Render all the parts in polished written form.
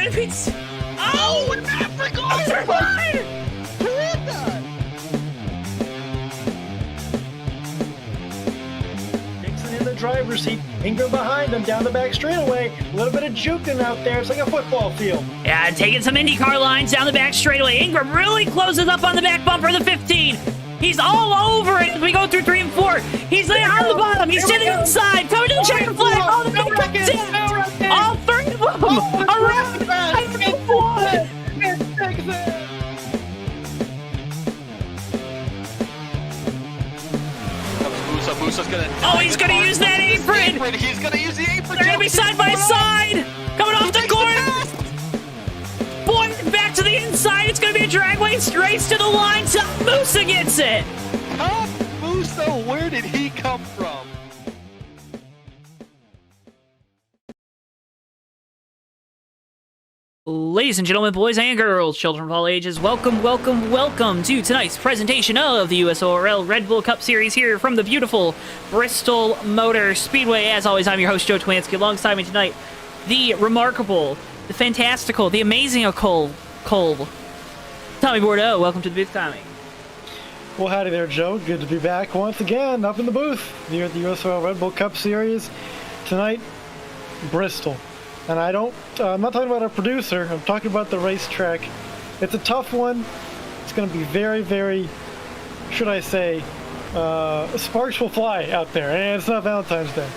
and it's... Oh! An Africa! Third line! Dixon in the driver's seat. Ingram behind him down the back straightaway. A little bit of juking out there. It's like a football field. Yeah, taking some IndyCar lines down the back straightaway. Ingram really closes up on the back bumper of the 15. He's all over it as we go through 3 and 4. He's there on the bottom. He's to the inside. Coming to the checker flag. Oh, the big comes in. All 3 of them. Around 5 and 4. Musa's gonna. Oh, he's gonna use that apron. He's gonna use the apron. They're gonna be side by side. Coming off the corner. Boy, back to the inside. It's gonna be a drag race to the line. Top Musa gets it. Top Musa, where did he come from? Ladies and gentlemen, boys and girls, children of all ages, welcome to tonight's presentation of the USORL Red Bull Cup Series here from the beautiful Bristol Motor Speedway. As always, I'm your host, JoeTowNetwork. Alongside me tonight, the remarkable, the fantastical, the amazing-ical Tommy Bordeaux. Welcome to the booth, Tommy. Well, howdy there, Joe. Good to be back once again up in the booth here at the USORL Red Bull Cup Series. Tonight, Bristol. And I'm not talking about our producer, I'm talking about the racetrack. It's a tough one. It's going to be very, very, should I say, sparks will fly out there. And it's not Valentine's Day.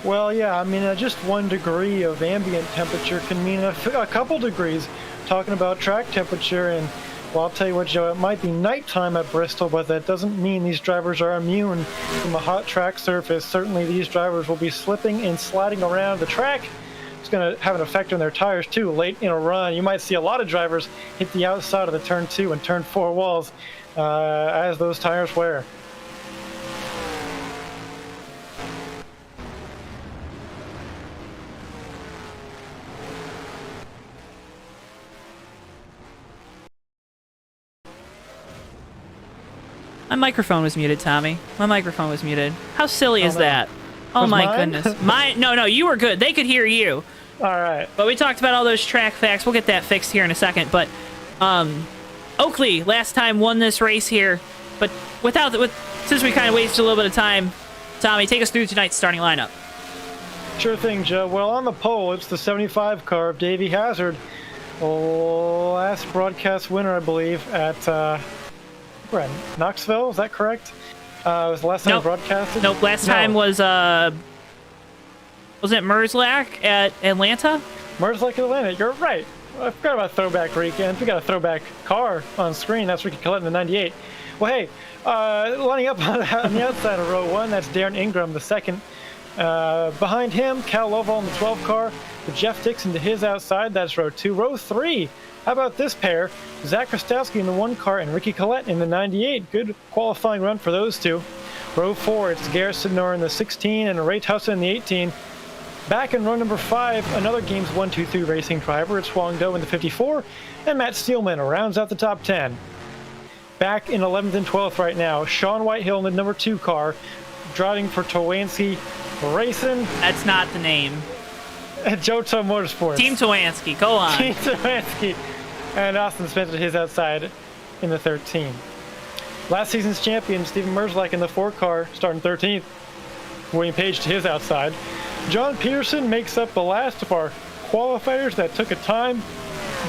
Well, yeah, I mean, just 1 degree of ambient temperature can mean a couple degrees. Talking about track temperature, and well, I'll tell you what, Joe, it might be nighttime at Bristol, but that doesn't mean these drivers are immune from a hot track surface. Certainly these drivers will be slipping and sliding around the track. It's going to have an effect on their tires, too. Late in a run, you might see a lot of drivers hit the outside of the turn 2 and turn 4 walls as those tires wear. My microphone was muted, Tommy. My microphone was muted. How silly is that? Oh Was my mine? goodness. No, you were good. They could hear you. All right. But we talked about all those track facts. We'll get that fixed here in a second. But Oakley last time won this race here. But since we kind of wasted a little bit of time, Tommy, take us through tonight's starting lineup. Sure thing, Joe. Well, on the pole, it's the 75 car of Davey Hazard. Last broadcast winner, I believe, at Knoxville. Is that correct? Was the last time broadcasted? Nope. Last time was it Merzlach at Atlanta? Merzlach at Atlanta. You're right. I forgot about throwback weekend. We got a throwback car on screen. That's Ricky Collette in the 98. Well, hey, lining up on the outside of row 1, that's Darren Ingram, the second. Behind him, Cal Lovell in the 12 car. With Jeff Dixon to his outside, that's row 2. Row 3, how about this pair? Zach Krostowski in the 1 car and Ricky Collette in the 98. Good qualifying run for those two. Row 4, it's Garrett Sidnor in the 16 and Ray Tussa in the 18. Back in row number 5, another Games 1-2-3 racing driver. It's Wong Do in the 54. And Matt Steelman rounds out the top 10. Back in 11th and 12th right now, Sean Whitehill in the number 2 car, driving for Towanski Racing. That's not the name. JoeTow Motorsports. Team Towanski, go on. Team Towanski. And Austin Spencer to his outside in the 13. Last season's champion, Stephen Merzlach in the 4 car, starting 13th. William Page to his outside. John Peterson makes up the last of our qualifiers that took a time.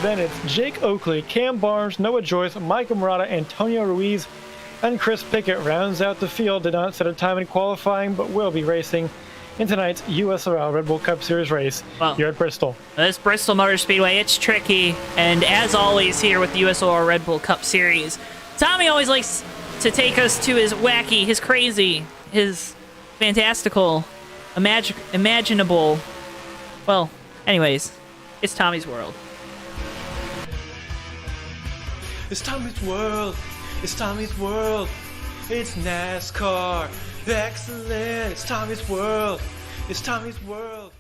Then it's Jake Oakley, Cam Barnes, Noah Joyce, Micah Murata, Antonio Ruiz, and Chris Pickett rounds out the field. Did not set a time in qualifying, but will be racing in tonight's USORL Red Bull Cup Series race here at Bristol. This Bristol Motor Speedway, it's tricky. And as always here with the USORL Red Bull Cup Series, Tommy always likes to take us to his wacky, his crazy, his fantastical, imaginable. Well, anyways, it's Tommy's world. It's Tommy's world. It's Tommy's world. It's NASCAR. Excellent. It's Tommy's world. It's Tommy's world.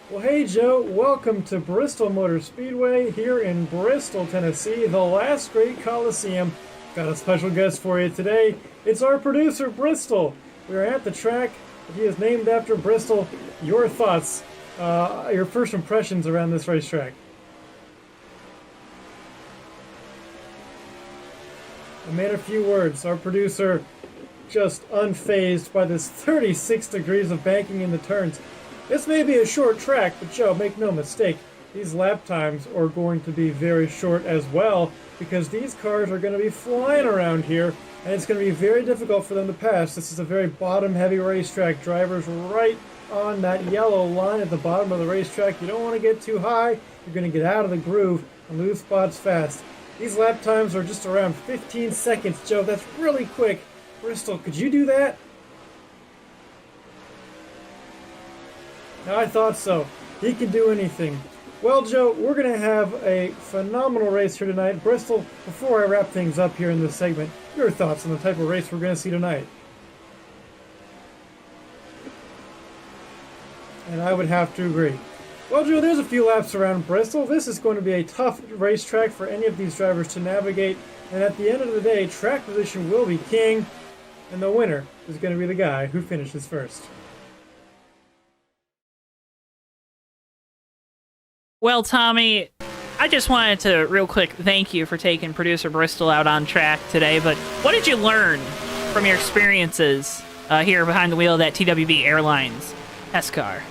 Well, hey, Joe. Welcome to Bristol Motor Speedway here in Bristol, Tennessee, the last great Coliseum. Got a special guest for you today. It's our producer, Bristol. We are at the track. He is named after Bristol. Your thoughts, your first impressions around this racetrack? I made a few words. Our producer just unfazed by this 36 degrees of banking in the turns. This may be a short track, but Joe, make no mistake, these lap times are going to be very short as well, because these cars are going to be flying around here, and it's going to be very difficult for them to pass. This is a very bottom-heavy racetrack. Drivers right on that yellow line at the bottom of the racetrack. You don't want to get too high. You're going to get out of the groove and lose spots fast. These lap times are just around 15 seconds, Joe. That's really quick. Bristol, could you do that? I thought so. He can do anything. Well, Joe, we're going to have a phenomenal race here tonight. Bristol, before I wrap things up here in this segment, your thoughts on the type of race we're going to see tonight? And I would have to agree. Well, Joe, there's a few laps around Bristol. This is going to be a tough racetrack for any of these drivers to navigate. And at the end of the day, track position will be king. And the winner is going to be the guy who finishes first. Well, Tommy, I just wanted to real quick thank you for taking producer Bristol out on track today. But what did you learn from your experiences here behind the wheel of that TWB Airlines test car?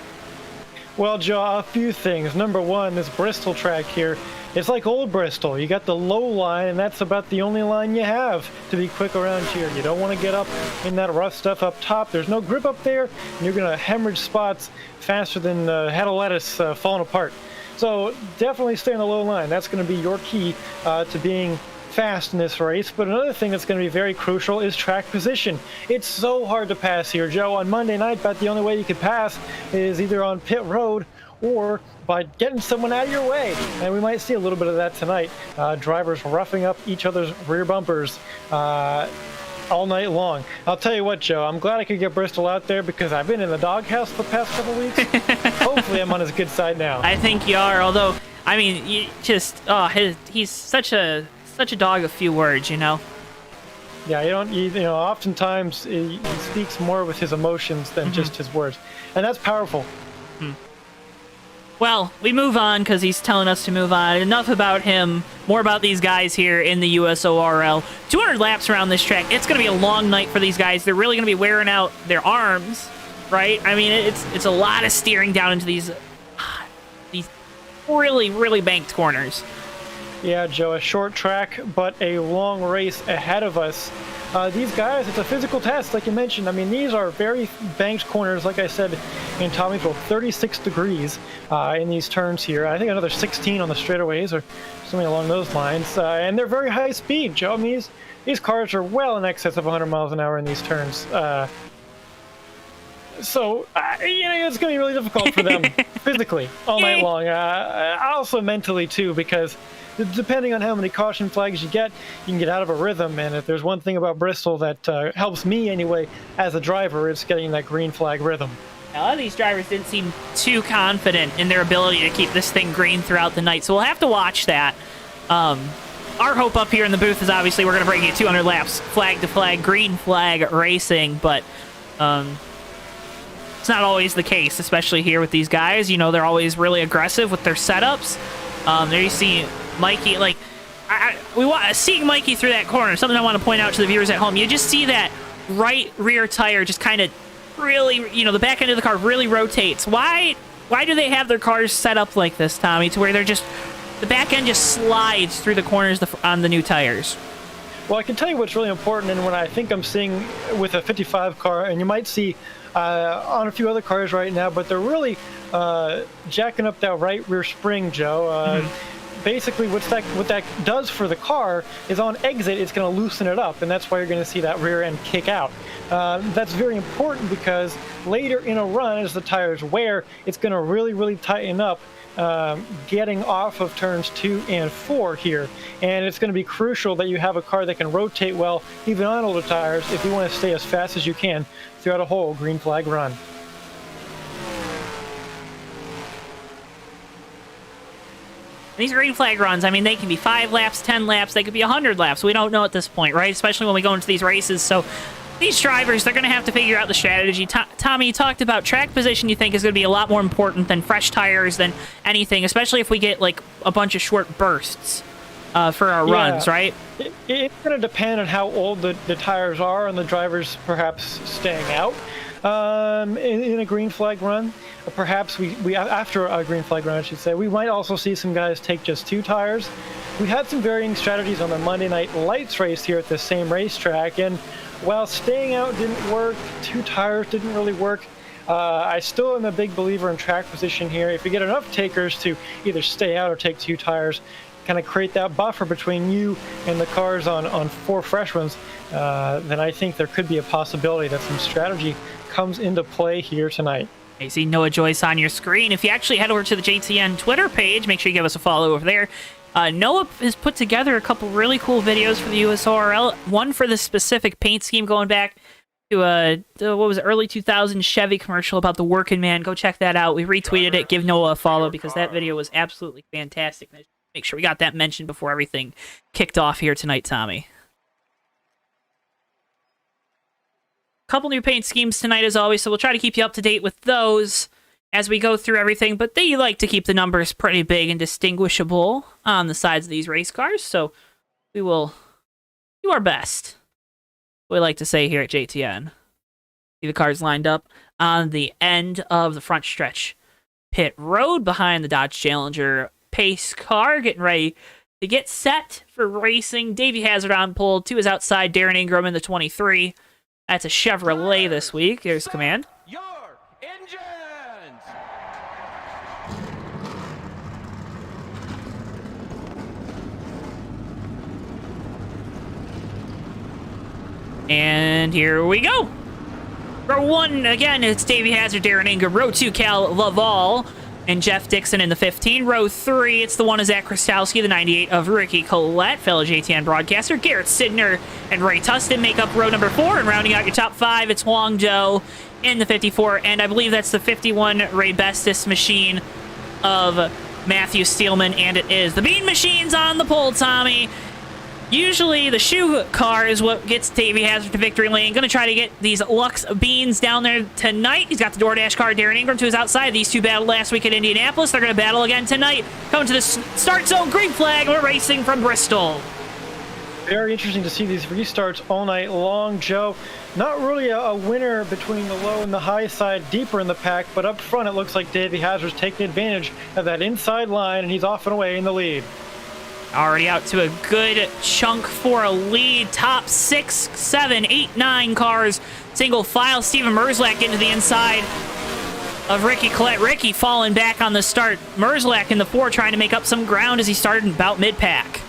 Well, Joe, a few things. Number one, this Bristol track here, it's like old Bristol. You got the low line, and that's about the only line you have to be quick around here. You don't want to get up in that rough stuff up top. There's no grip up there, and you're going to hemorrhage spots faster than head of lettuce falling apart. So definitely stay on the low line. That's going to be your key to being fast in this race. But another thing that's going to be very crucial is track position. It's so hard to pass here, Joe. On Monday night, about the only way you could pass is either on pit road or by getting someone out of your way. And we might see a little bit of that tonight. Drivers roughing up each other's rear bumpers all night long. I'll tell you what, Joe, I'm glad I could get Bristol out there because I've been in the doghouse the past couple weeks. Hopefully I'm on his good side now. I think you are, although, I mean, you just, he's such a dog of few words, you know? Yeah, you know, oftentimes he speaks more with his emotions than just his words. And that's powerful. Well, we move on because he's telling us to move on. Enough about him. More about these guys here in the USORL. 200 laps around this track. It's going to be a long night for these guys. They're really going to be wearing out their arms, right? I mean, it's a lot of steering down into these really, really banked corners. Yeah, Joe, a short track, but a long race ahead of us. These guys, it's a physical test, like you mentioned. I mean, these are very banked corners, like I said in Tommy's world, 36 degrees in these turns here. I think another 16 on the straightaways or something along those lines. And they're very high speed, Joe. I mean, these cars are well in excess of 100 miles an hour in these turns. So, you know, it's going to be really difficult for them physically all night long. Also mentally, too, because depending on how many caution flags you can get out of a rhythm. And if there's one thing about Bristol that helps me anyway as a driver, it's getting that green flag rhythm. A lot of these drivers didn't seem too confident in their ability to keep this thing green throughout the night, so we'll have to watch that. Our hope up here in the booth is obviously we're going to bring you 200 laps, flag to flag, green flag racing, but it's not always the case, especially here with these guys. You know, they're always really aggressive with their setups. There you see Mikey, like, seeing Mikey through that corner, something I want to point out to the viewers at home, you just see that right rear tire just kind of really, you know, the back end of the car really rotates. Why do they have their cars set up like this, Tommy, to where they're just, the back end just slides through the corners on the new tires? Well, I can tell you what's really important, and what I think I'm seeing with a 55 car, and you might see on a few other cars right now, but they're really jacking up that right rear spring, Joe. Basically, what that does for the car is on exit, it's going to loosen it up, and that's why you're going to see that rear end kick out. That's very important because later in a run, as the tires wear, it's going to really, really tighten up getting off of turns 2 and 4 here. And it's going to be crucial that you have a car that can rotate well, even on older tires, if you want to stay as fast as you can throughout a whole green flag run. These green flag runs, I mean, they can be 5 laps, 10 laps, they could be 100 laps. We don't know at this point, right? Especially when we go into these races. So these drivers, they're going to have to figure out the strategy. Tommy, you talked about track position you think is going to be a lot more important than fresh tires, than anything, especially if we get, like, a bunch of short bursts for our runs, right? It's going to depend on how old the tires are and the drivers perhaps staying out in a green flag run. Perhaps we after a green flag run, I should say, we might also see some guys take just 2 tires. We had some varying strategies on the Monday Night Lights race here at the same racetrack, and while staying out didn't work, 2 tires didn't really work. I still am a big believer in track position here. If you get enough takers to either stay out or take 2 tires, kind of create that buffer between you and the cars on 4 fresh ones, then I think there could be a possibility that some strategy comes into play here tonight. You see Noah Joyce on your screen. If you actually head over to the JTN Twitter page, make sure you give us a follow over there. Noah has put together a couple really cool videos for the USORL. One for the specific paint scheme going back to what was it, early 2000s Chevy commercial about the working man. Go check that out. We retweeted it. Give Noah a follow because that video was absolutely fantastic. Make sure we got that mentioned before everything kicked off here tonight, Tommy. Couple new paint schemes tonight as always, so we'll try to keep you up to date with those as we go through everything, but they like to keep the numbers pretty big and distinguishable on the sides of these race cars, so we will do our best. We like to say here at JTN. See the cars lined up on the end of the front stretch pit road behind the Dodge Challenger pace car, getting ready to get set for racing. Davey Hazard on pole, to his outside, Darren Ingram in the 23. That's a Chevrolet this week. Here's command. Your engines! And here we go. Row 1, again, it's Davey Hazard, Darren Ingram. Row 2, Cal Laval and Jeff Dixon in the 15. Row 3, it's the one of Zach Krastowski, the 98 of Ricky Collette, fellow JTN broadcaster. Garrett Sidner and Ray Tustin make up row number 4, and rounding out your top 5, it's Huang Zhou in the 54, and I believe that's the 51 Ray Bestis machine of Matthew Steelman, and it is. The Bean Machine's on the pole, Tommy. Usually the shoe car is what gets Davey Hazard to victory lane. Going to try to get these Lux Beans down there tonight. He's got the DoorDash car, Darren Ingram, to his outside. These two battled last week at Indianapolis. They're going to battle again tonight. Coming to the start zone, green flag. We're racing from Bristol. Very interesting to see these restarts all night long, Joe. Not really a winner between the low and the high side, deeper in the pack, but up front it looks like Davey Hazard's taking advantage of that inside line, and he's off and away in the lead. Already out to a good chunk for a lead. Top 6, 7, 8, 9 cars. Single file. Steven Merzlak into the inside of Ricky Collette. Ricky falling back on the start. Merzlak in the 4 trying to make up some ground as he started in about mid-pack.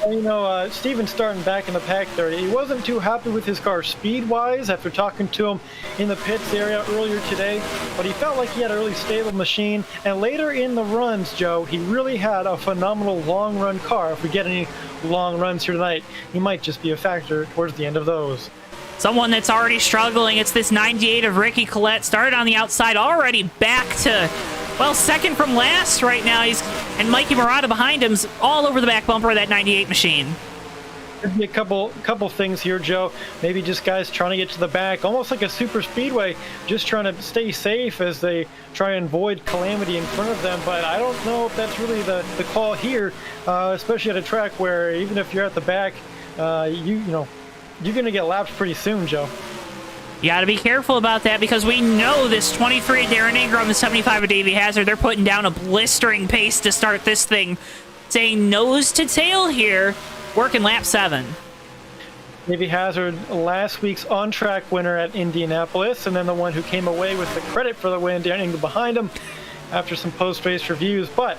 You know, Steven's starting back in the pack there. He wasn't too happy with his car speed-wise after talking to him in the pits area earlier today, but he felt like he had a really stable machine. And later in the runs, Joe, he really had a phenomenal long-run car. If we get any long runs here tonight, he might just be a factor towards the end of those. Someone that's already struggling, it's this 98 of Ricky Collette. Started on the outside, already back to, well, second from last right now. And Mikey Murata behind him's all over the back bumper of that 98 machine. Could be a couple things here, Joe. Maybe just guys trying to get to the back, almost like a super speedway, just trying to stay safe as they try and avoid calamity in front of them. But I don't know if that's really the call here, especially at a track where even if you're at the back, you know, you're going to get lapped pretty soon, Joe. You got to be careful about that because we know this 23 Darren Ingram, the 75 of Davey Hazard, they're putting down a blistering pace to start this thing. Saying nose to tail here, working lap 7. Davey Hazard, last week's on-track winner at Indianapolis, and then the one who came away with the credit for the win, Darren Ingram behind him after some post-race reviews. But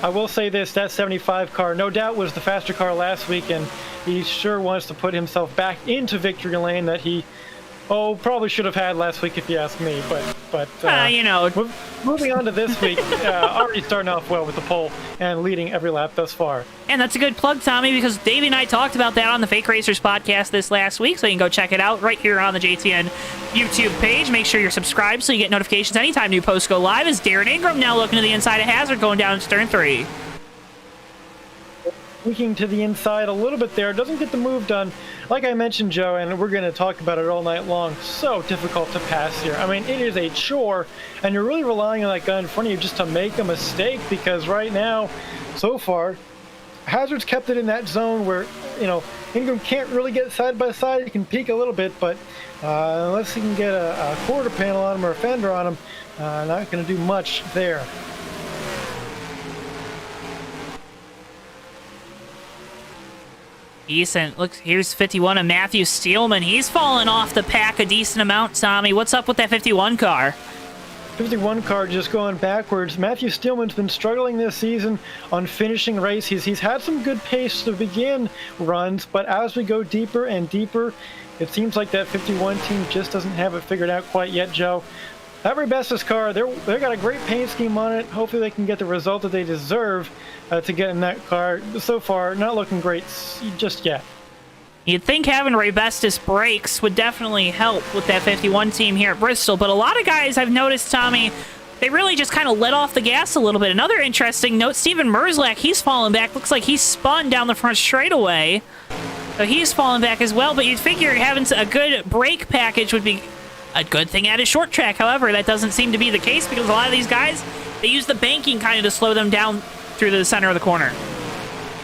I will say this, that 75 car no doubt was the faster car last week, and he sure wants to put himself back into victory lane that he Oh, probably should have had last week if you ask me, but you know. Moving on to this week, already starting off well with the pole and leading every lap thus far. And that's a good plug, Tommy, because Davey and I talked about that on the Fake Racers podcast this last week, so you can go check it out right here on the JTN YouTube page. Make sure you're subscribed so you get notifications anytime new posts go live. As Darren Ingram now looking to the inside of Hazard, going down to turn 3. Tweaking to the inside a little bit there, doesn't get the move done. Like I mentioned, Joe, and we're going to talk about it all night long, so difficult to pass here. I mean, it is a chore, and you're really relying on that guy in front of you just to make a mistake, because right now, so far, Hazard's kept it in that zone where, Ingram can't really get side by side. He can peek a little bit, but unless he can get a quarter panel on him or a fender on him, not going to do much there. Decent. Look, here's 51 of Matthew Steelman. He's fallen off the pack a decent amount, Tommy. What's up with that 51 car? 51 car just going backwards. Matthew Steelman's been struggling this season on finishing races. He's had some good pace to begin runs, but as we go deeper and deeper, it seems like that 51 team just doesn't have it figured out quite yet, Joe. That Rebestis car, they've got a great paint scheme on it. Hopefully they can get the result that they deserve to get in that car. So far, not looking great just yet. You'd think having Rebestis brakes would definitely help with that 51 team here at Bristol, but a lot of guys I've noticed, Tommy, they really just kind of let off the gas a little bit. Another interesting note, Steven Merzlak, he's fallen back. Looks like he's spun down the front straightaway. So he's fallen back as well, but you'd figure having a good brake package would be a good thing at a short track. However, that doesn't seem to be the case because a lot of these guys, they use the banking kind of to slow them down through the center of the corner.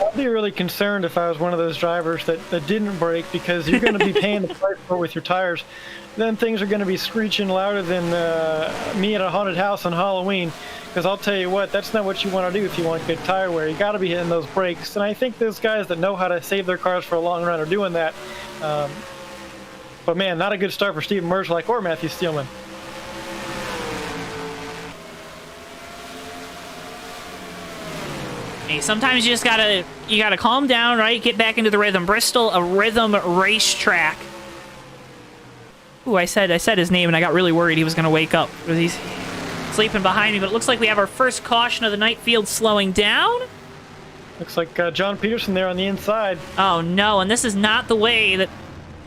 I'd be really concerned if I was one of those drivers that didn't brake, because you're going to be paying the price for it with your tires. Then things are going to be screeching louder than me at a haunted house on Halloween, because I'll tell you what, that's not what you want to do if you want good tire wear. You got to be hitting those brakes, and I think those guys that know how to save their cars for a long run are doing that. But man, not a good start for Steven Merzlak or Matthew Steelman. Hey, sometimes you just gotta calm down, right? Get back into the rhythm. Bristol, a rhythm racetrack. Ooh, I said his name and I got really worried he was gonna wake up because he's sleeping behind me. But it looks like we have our first caution of the night, field slowing down. Looks like John Peterson there on the inside. Oh no, and this is not the way that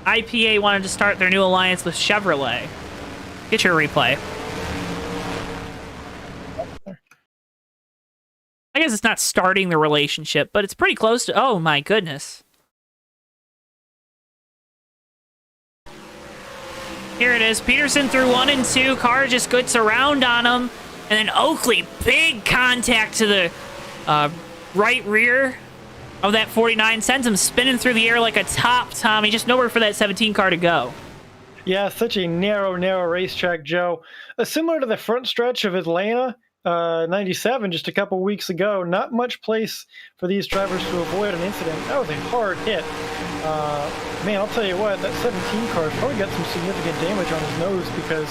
IPA wanted to start their new alliance with Chevrolet. Get your replay. I guess it's not starting the relationship, but it's pretty close to... Oh, my goodness. Here it is. Peterson through 1 and 2. Car just gets around on him. And then Oakley, big contact to the right rear of that 49. Sends him spinning through the air like a top, Tommy. Just nowhere for that 17 car to go. Yeah, such a narrow racetrack, Joe. Similar to the front stretch of Atlanta... 97 just a couple weeks ago. Not much place for these drivers to avoid an incident. That was a hard hit. Man, I'll tell you what, that 17 car probably got some significant damage on his nose, because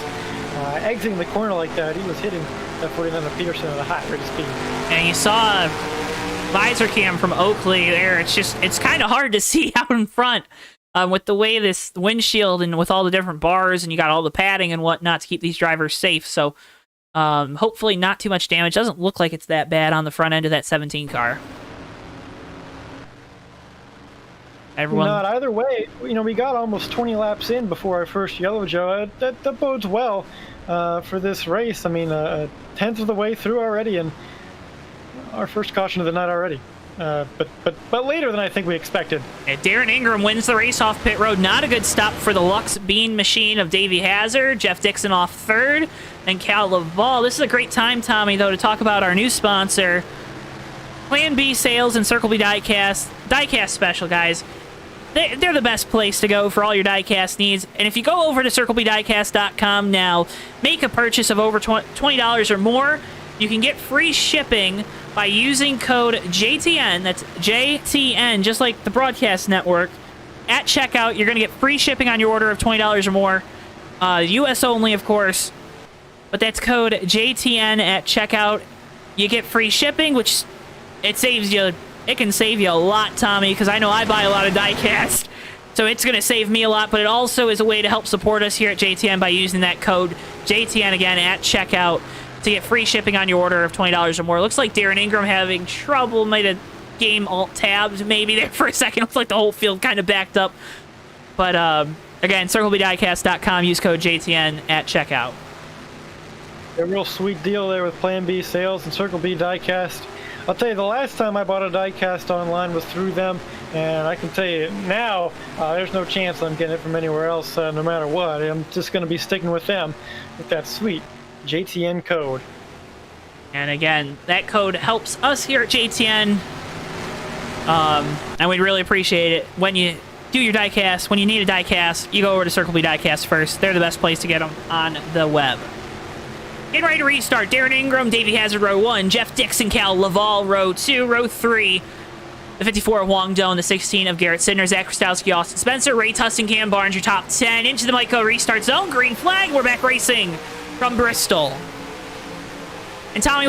exiting the corner like that, he was hitting that 49 of Peterson at a high rate of speed. And you saw a visor cam from Oakley there. It's kind of hard to see out in front with the way this windshield and with all the different bars, and you got all the padding and whatnot to keep these drivers safe. So hopefully not too much damage. Doesn't look like it's that bad on the front end of that 17 car. Everyone... Not either way. We got almost 20 laps in before our first yellow, Joe. That bodes well for this race. I mean, a tenth of the way through already, and our first caution of the night already. But later than I think we expected. And Darren Ingram wins the race off pit road. Not a good stop for the Lux Bean machine of Davey Hazard. Jeff Dixon off third. And Cal Laval. This is a great time, Tommy, though, to talk about our new sponsor, Plan B Sales and Circle B Diecast. Diecast special, guys. They're the best place to go for all your diecast needs. And if you go over to CircleBDiecast.com now, make a purchase of over $20 or more, you can get free shipping by using code JTN. That's JTN, just like the broadcast network. At checkout, you're going to get free shipping on your order of $20 or more. US only, of course. But that's code JTN at checkout. You get free shipping, which it can save you a lot, Tommy, because I know I buy a lot of diecast So it's going to save me a lot, but it also is a way to help support us here at JTN by using that code JTN again at checkout to get free shipping on your order of $20 or more. Looks like Darren Ingram having trouble. Might have game alt tabs maybe there for a second. Looks like the whole field kind of backed up. But again, CircleBDiecast.com. Use code JTN at checkout. A real sweet deal there with Plan B Sales and Circle B Diecast. I'll tell you, the last time I bought a diecast online was through them, and I can tell you now, there's no chance I'm getting it from anywhere else, no matter what. I'm just going to be sticking with them with that sweet JTN code. And again, that code helps us here at JTN, and we'd really appreciate it when you do your diecast. When you need a diecast, you go over to Circle B Diecast first. They're the best place to get them on the web. Getting ready to restart. Darren Ingram, Davey Hazard, row 1. Jeff Dixon, Cal Laval, row 2. Row 3, the 54 of Wong Doan, the 16 of Garrett Sidner, Zach Krastowski, Austin Spencer, Ray Tustin, Cam Barnes, your top 10. Into the Myco restart zone. Green flag. We're back racing from Bristol. And Tommy,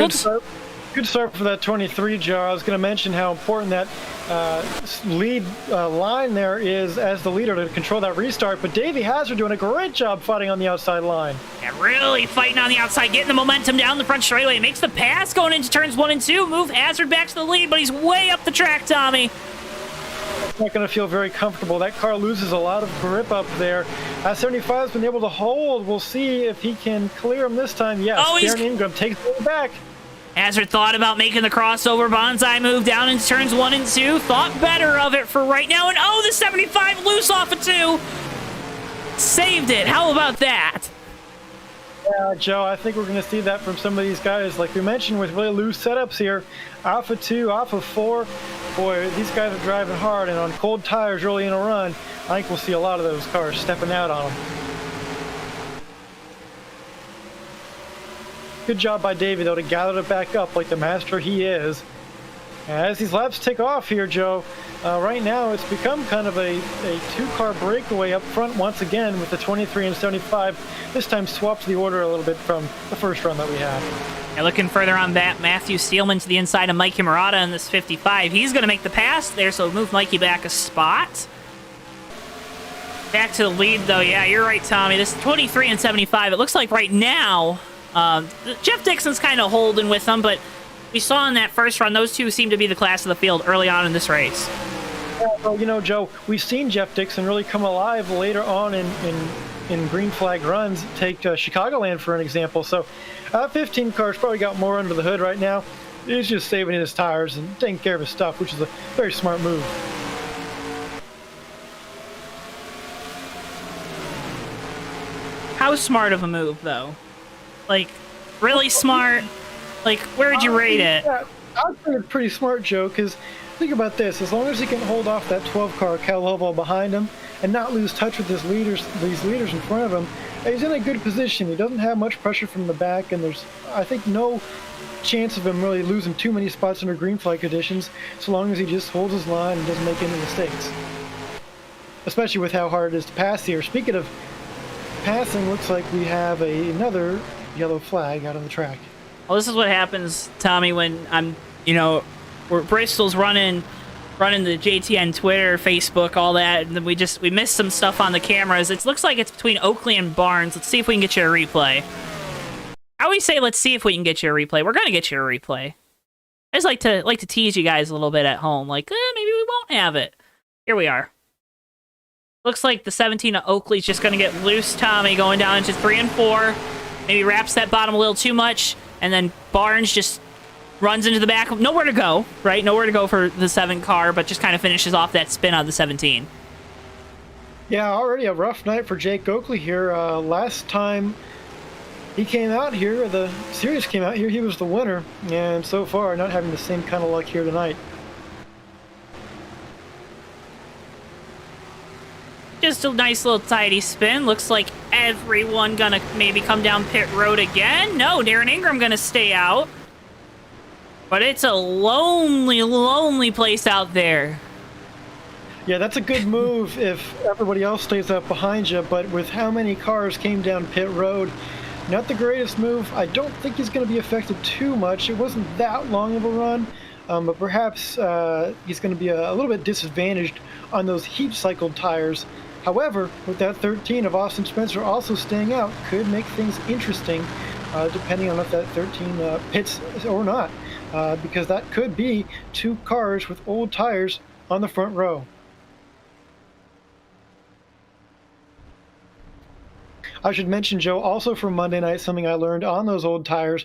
Good start for that 23, Joe. I was going to mention how important that lead line there is as the leader to control that restart, but Davey Hazard doing a great job fighting on the outside line. Yeah, really fighting on the outside, getting the momentum down the front straightaway. Makes the pass going into turns 1 and 2. Move Hazard back to the lead, but he's way up the track, Tommy. It's not going to feel very comfortable. That car loses a lot of grip up there. 75's been able to hold. We'll see if he can clear him this time. Yes, Darren Ingram takes it back. Hazard thought about making the crossover bonsai move down into turns 1 and 2. Thought better of it for right now. And oh, the 75 loose off of 2. Saved it. How about that? Yeah, Joe, I think we're going to see that from some of these guys. Like we mentioned, with really loose setups here. Off of 2, off of 4. Boy, these guys are driving hard. And on cold tires early in a run, I think we'll see a lot of those cars stepping out on them. Good job by Davey, though, to gather it back up like the master he is. As these laps tick off here, Joe, right now it's become kind of a two-car breakaway up front once again with the 23 and 75. This time swaps the order a little bit from the first run that we had. Yeah, looking further on that, Matthew Steelman to the inside of Mikey Murata in this 55. He's going to make the pass there, so move Mikey back a spot. Back to the lead, though. Yeah, you're right, Tommy. This 23 and 75, it looks like right now... Jeff Dixon's kind of holding with them, but we saw in that first run, those two seem to be the class of the field early on in this race. Yeah, well, you know, Joe, we've seen Jeff Dixon really come alive later on in green flag runs. Take Chicagoland for an example. So 15 car's probably got more under the hood right now. He's just saving his tires and taking care of his stuff, which is a very smart move. How smart of a move, though? Like, really smart? Like, where would you rate it? Yeah, I'd say it's pretty smart, Joe, because think about this. As long as he can hold off that 12-car Cal Loval behind him and not lose touch with these leaders in front of him, he's in a good position. He doesn't have much pressure from the back, and there's, I think, no chance of him really losing too many spots under green flag conditions, so long as he just holds his line and doesn't make any mistakes. Especially with how hard it is to pass here. Speaking of passing, looks like we have another yellow flag out on the track. Well, this is what happens, Tommy, when I'm, Bristol's running the JTN Twitter, Facebook, all that, and then we missed some stuff on the cameras. It looks like it's between Oakley and Barnes. Let's see if we can get you a replay. I always say, let's see if we can get you a replay. We're gonna get you a replay. I just like to tease you guys a little bit at home, like maybe we won't have it. Here we are. Looks like the 17 of Oakley's just gonna get loose, Tommy, going down into 3 and 4. Maybe wraps that bottom a little too much, and then Barnes just runs into the back. Nowhere to go, right? Nowhere to go for the 7 car, but just kind of finishes off that spin on the 17. Yeah, already a rough night for Jake Oakley here. Last time he came out here, the series came out here, he was the winner, and so far not having the same kind of luck here tonight. Just a nice little tidy spin. Looks like everyone gonna maybe come down pit road again. No, Darren Ingram gonna stay out. But it's a lonely, lonely place out there. Yeah, that's a good move if everybody else stays up behind you, but with how many cars came down pit road, not the greatest move. I don't think he's going to be affected too much. It wasn't that long of a run. but perhaps he's going to be a little bit disadvantaged on those heat cycled tires. However, with that 13 of Austin Spencer also staying out, could make things interesting, depending on if that 13 pits or not, because that could be 2 cars with old tires on the front row. I should mention, Joe, also from Monday night, something I learned on those old tires.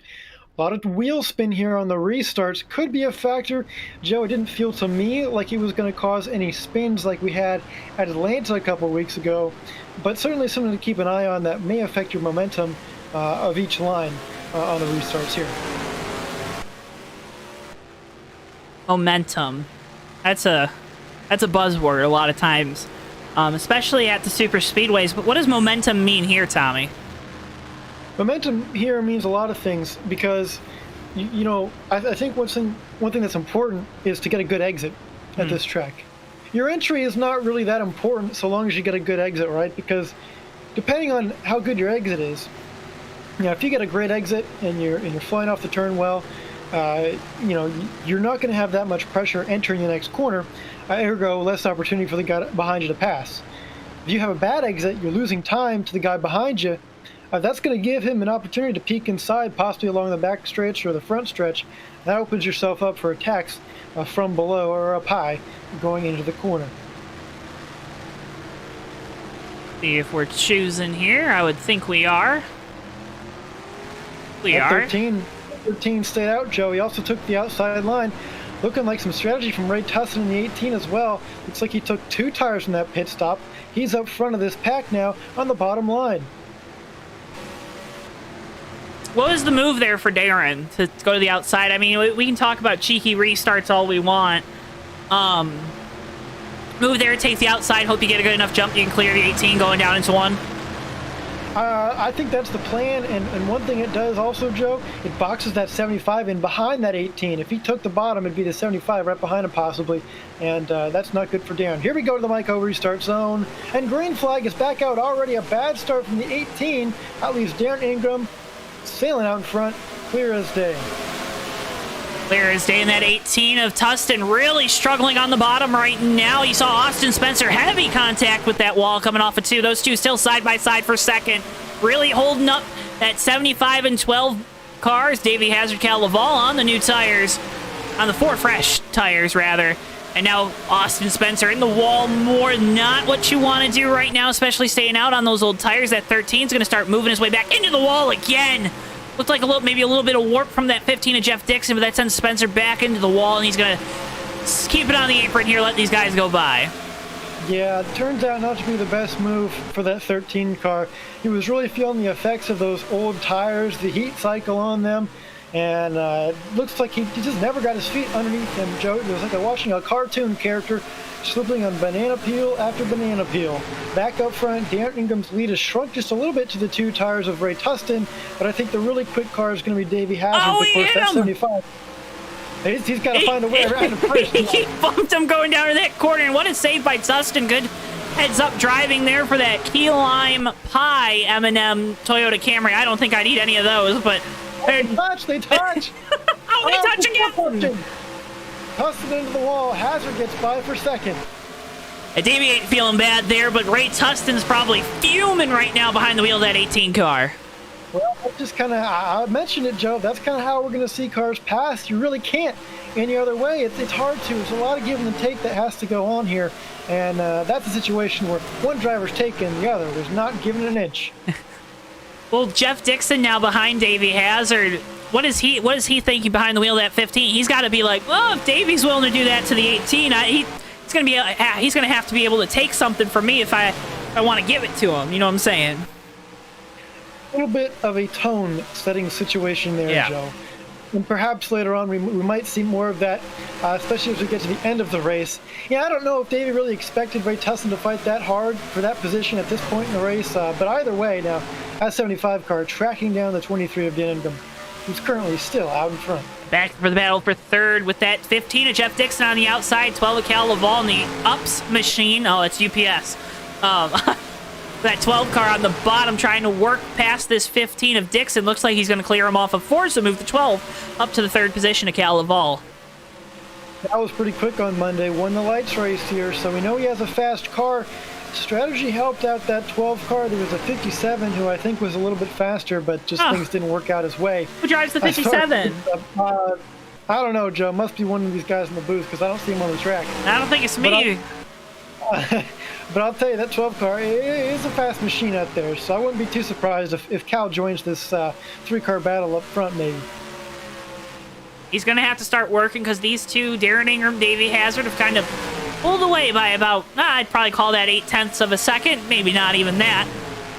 A lot of wheel spin here on the restarts could be a factor. Joe, it didn't feel to me like it was going to cause any spins like we had at Atlanta a couple of weeks ago, but certainly something to keep an eye on that may affect your momentum of each line on the restarts here. Momentum. That's a buzzword a lot of times, especially at the super speedways. But what does momentum mean here, Tommy? Momentum here means a lot of things because, you know, I think one thing that's important is to get a good exit at this track. Your entry is not really that important so long as you get a good exit, right? Because depending on how good your exit is, you know, if you get a great exit and you're flying off the turn well, you know, you're not going to have that much pressure entering the next corner, ergo less opportunity for the guy behind you to pass. If you have a bad exit, you're losing time to the guy behind you. That's going to give him an opportunity to peek inside, possibly along the back stretch or the front stretch. That opens yourself up for attacks from below or up high going into the corner. See if we're choosing here. I would think we are. We are. 13 stayed out, Joe. He also took the outside line. Looking like some strategy from Ray Tustin in the 18 as well. Looks like he took 2 tires from that pit stop. He's up front of this pack now on the bottom line. What was the move there for Darren to go to the outside? I mean, we can talk about cheeky restarts all we want. Move there, take the outside, hope you get a good enough jump, you can clear the 18 going down into 1. I think that's the plan, and one thing it does also, Joe, it boxes that 75 in behind that 18. If he took the bottom, it'd be the 75 right behind him possibly, and that's not good for Darren. Here we go to the Mico restart zone, and green flag is back out already. A bad start from the 18. That leaves Darren Ingram sailing out in front, clear as day. Clear as day in that 18 of Tustin, really struggling on the bottom right now. You saw Austin Spencer heavy contact with that wall coming off of 2. Those 2 still side by side for second. Really holding up that 75 and 12 cars. Davey Hazard, Cal Laval on the new tires, on the 4 fresh tires rather. And now Austin Spencer in the wall more. Not what you want to do right now, especially staying out on those old tires. That 13 is going to start moving his way back into the wall again. Looked like maybe a little bit of warp from that 15 of Jeff Dixon, but that sends Spencer back into the wall, and he's going to keep it on the apron here, let these guys go by. Yeah, it turns out not to be the best move for that 13 car. He was really feeling the effects of those old tires, the heat cycle on them, and it looks like he just never got his feet underneath him, Joe. It was like watching a cartoon character slipping on banana peel after banana peel. Back up front, Darren Ingram's lead has shrunk just a little bit to the 2 tires of Ray Tustin, but I think the really quick car is going to be Davey Hazard. Oh, of course, that's 75. He's got to find a way around the first. He bumped him going down to that corner, and what a save by Tustin. Good heads-up driving there for that key lime pie M&M Toyota Camry. I don't think I need any of those, but... They touch! They touch again! Tustin into the wall. Hazard gets by for second. Davey ain't feeling bad there, but Ray Tustin's probably fuming right now behind the wheel of that 18 car. Well, that's just kind of, I mentioned it, Joe. That's kind of how we're going to see cars pass. You really can't any other way. It's hard to. There's a lot of give and take that has to go on here. And that's a situation where one driver's taking the other. There's not giving an inch. Well, Jeff Dixon now behind Davey Hazard. What is he thinking behind the wheel of that 15? He's got to be like, well, if Davey's willing to do that to the 18, he's going to have to be able to take something from me if I want to give it to him. You know what I'm saying? A little bit of a tone-setting situation there, yeah. Joe. And perhaps later on we might see more of that, especially as we get to the end of the race. Yeah, I don't know if Davey really expected Ray Tustin to fight that hard for that position at this point in the race, but either way now, that 75 car tracking down the 23 of Dan Ingram, who's currently still out in front. Back for the battle for third with that 15 of Jeff Dixon on the outside, 12 of Cal Laval in the ups machine. Oh, it's UPS. That 12 car on the bottom trying to work past this 15 of Dixon. Looks like he's going to clear him off of 4, so move the 12 up to the third position of Cal Laval. That was pretty quick on Monday. Won the lights race here, so we know he has a fast car. Strategy helped out that 12 car. There was a 57 who I think was a little bit faster, but just things didn't work out his way. Who drives the 57? I don't know, Joe. Must be one of these guys in the booth because I don't see him on the track. I don't think it's me. But I'll tell you, that 12 car is a fast machine out there, so I wouldn't be too surprised if Cal joins this 3-car battle up front, maybe. He's going to have to start working because these two, Darren Ingram, Davey Hazard, have kind of pulled away by about, I'd probably call that 0.8 of a second, maybe not even that,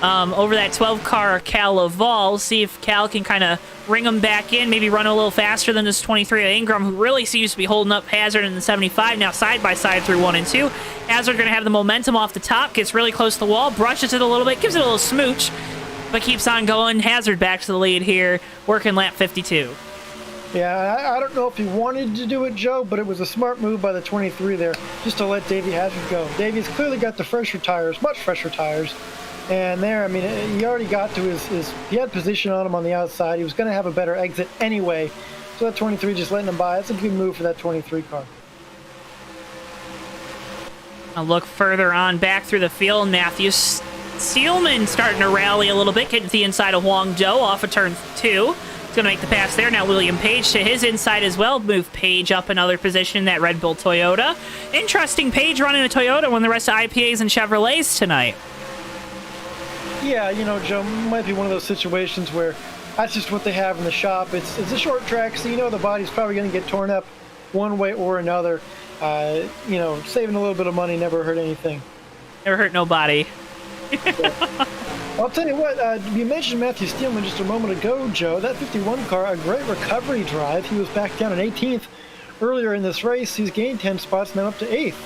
over that 12-car Cal Laval. See if Cal can kind of ring him back in, maybe run a little faster than this 23 Ingram, who really seems to be holding up Hazard in the 75 now side by side through 1 and 2. Hazard going to have the momentum off the top, gets really close to the wall, brushes it a little bit, gives it a little smooch, but keeps on going. Hazard back to the lead here, working lap 52. Yeah, I don't know if he wanted to do it, Joe, but it was a smart move by the 23 there, just to let Davey Hazard go. Davey's clearly got the fresher tires, much fresher tires. And there, I mean, he already got to he had position on him on the outside. He was going to have a better exit anyway. So that 23 just letting him by. That's a good move for that 23 car. I'll look further on back through the field. Matthews Steelman starting to rally a little bit, getting to the inside of Huang Zhou off of turn 2. He's going to make the pass there. Now William Page to his inside as well. Move Page up another position in that Red Bull Toyota. Interesting, Page running a Toyota when the rest of IPAs and Chevrolets tonight. Yeah, you know, Joe, might be one of those situations where that's just what they have in the shop. It's a short track, so you know the body's probably going to get torn up one way or another. You know, saving a little bit of money never hurt anything. Never hurt nobody. I'll tell you what, you mentioned Matthew Steelman just a moment ago, Joe. That 51 car, a great recovery drive. He was back down in 18th earlier in this race. He's gained 10 spots, now up to 8th.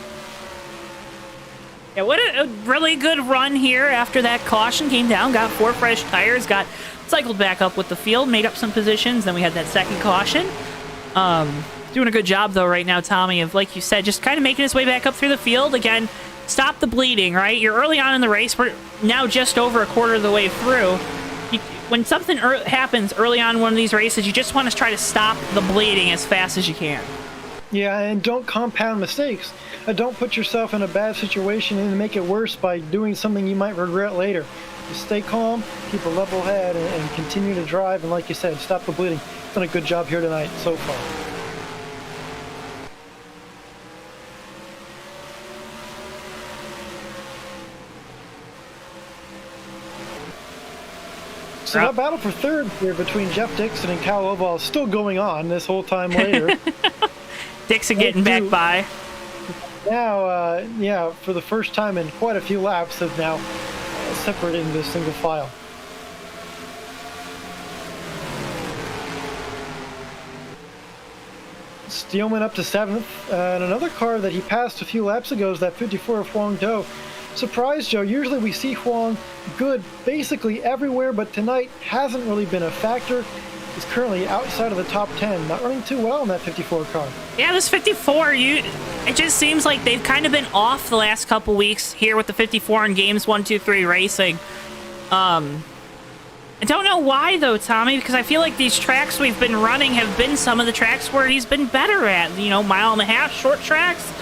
Yeah, what a really good run here after that caution came down, got 4 fresh tires, got cycled back up with the field, made up some positions, then we had that second caution. Doing a good job, though, right now, Tommy, of, like you said, just kind of making his way back up through the field. Again, stop the bleeding, right? You're early on in the race. We're now just over a quarter of the way through. When something happens early on in one of these races, you just want to try to stop the bleeding as fast as you can. Yeah, and don't compound mistakes. Don't put yourself in a bad situation and make it worse by doing something you might regret later. Just stay calm, keep a level head, and continue to drive. And like you said, stop the bleeding. Done a good job here tonight so far. So that battle for third here between Jeff Dixon and Cal Oval is still going on this whole time later. Dixon getting back by. Now, yeah, for the first time in quite a few laps, have now separated into a single file. Steelman up to 7th, and another car that he passed a few laps ago is that 54 of Huang Zhou. Surprise, Joe. Usually we see Huang good basically everywhere, but tonight hasn't really been a factor. He's currently outside of the top 10, not running too well in that 54 car. Yeah, this 54, it just seems like they've kind of been off the last couple weeks here with the 54 in games 1, 2, 3 racing. I don't know why, though, Tommy, because I feel like these tracks we've been running have been some of the tracks where he's been better at. You know, 1.5 mile short tracks.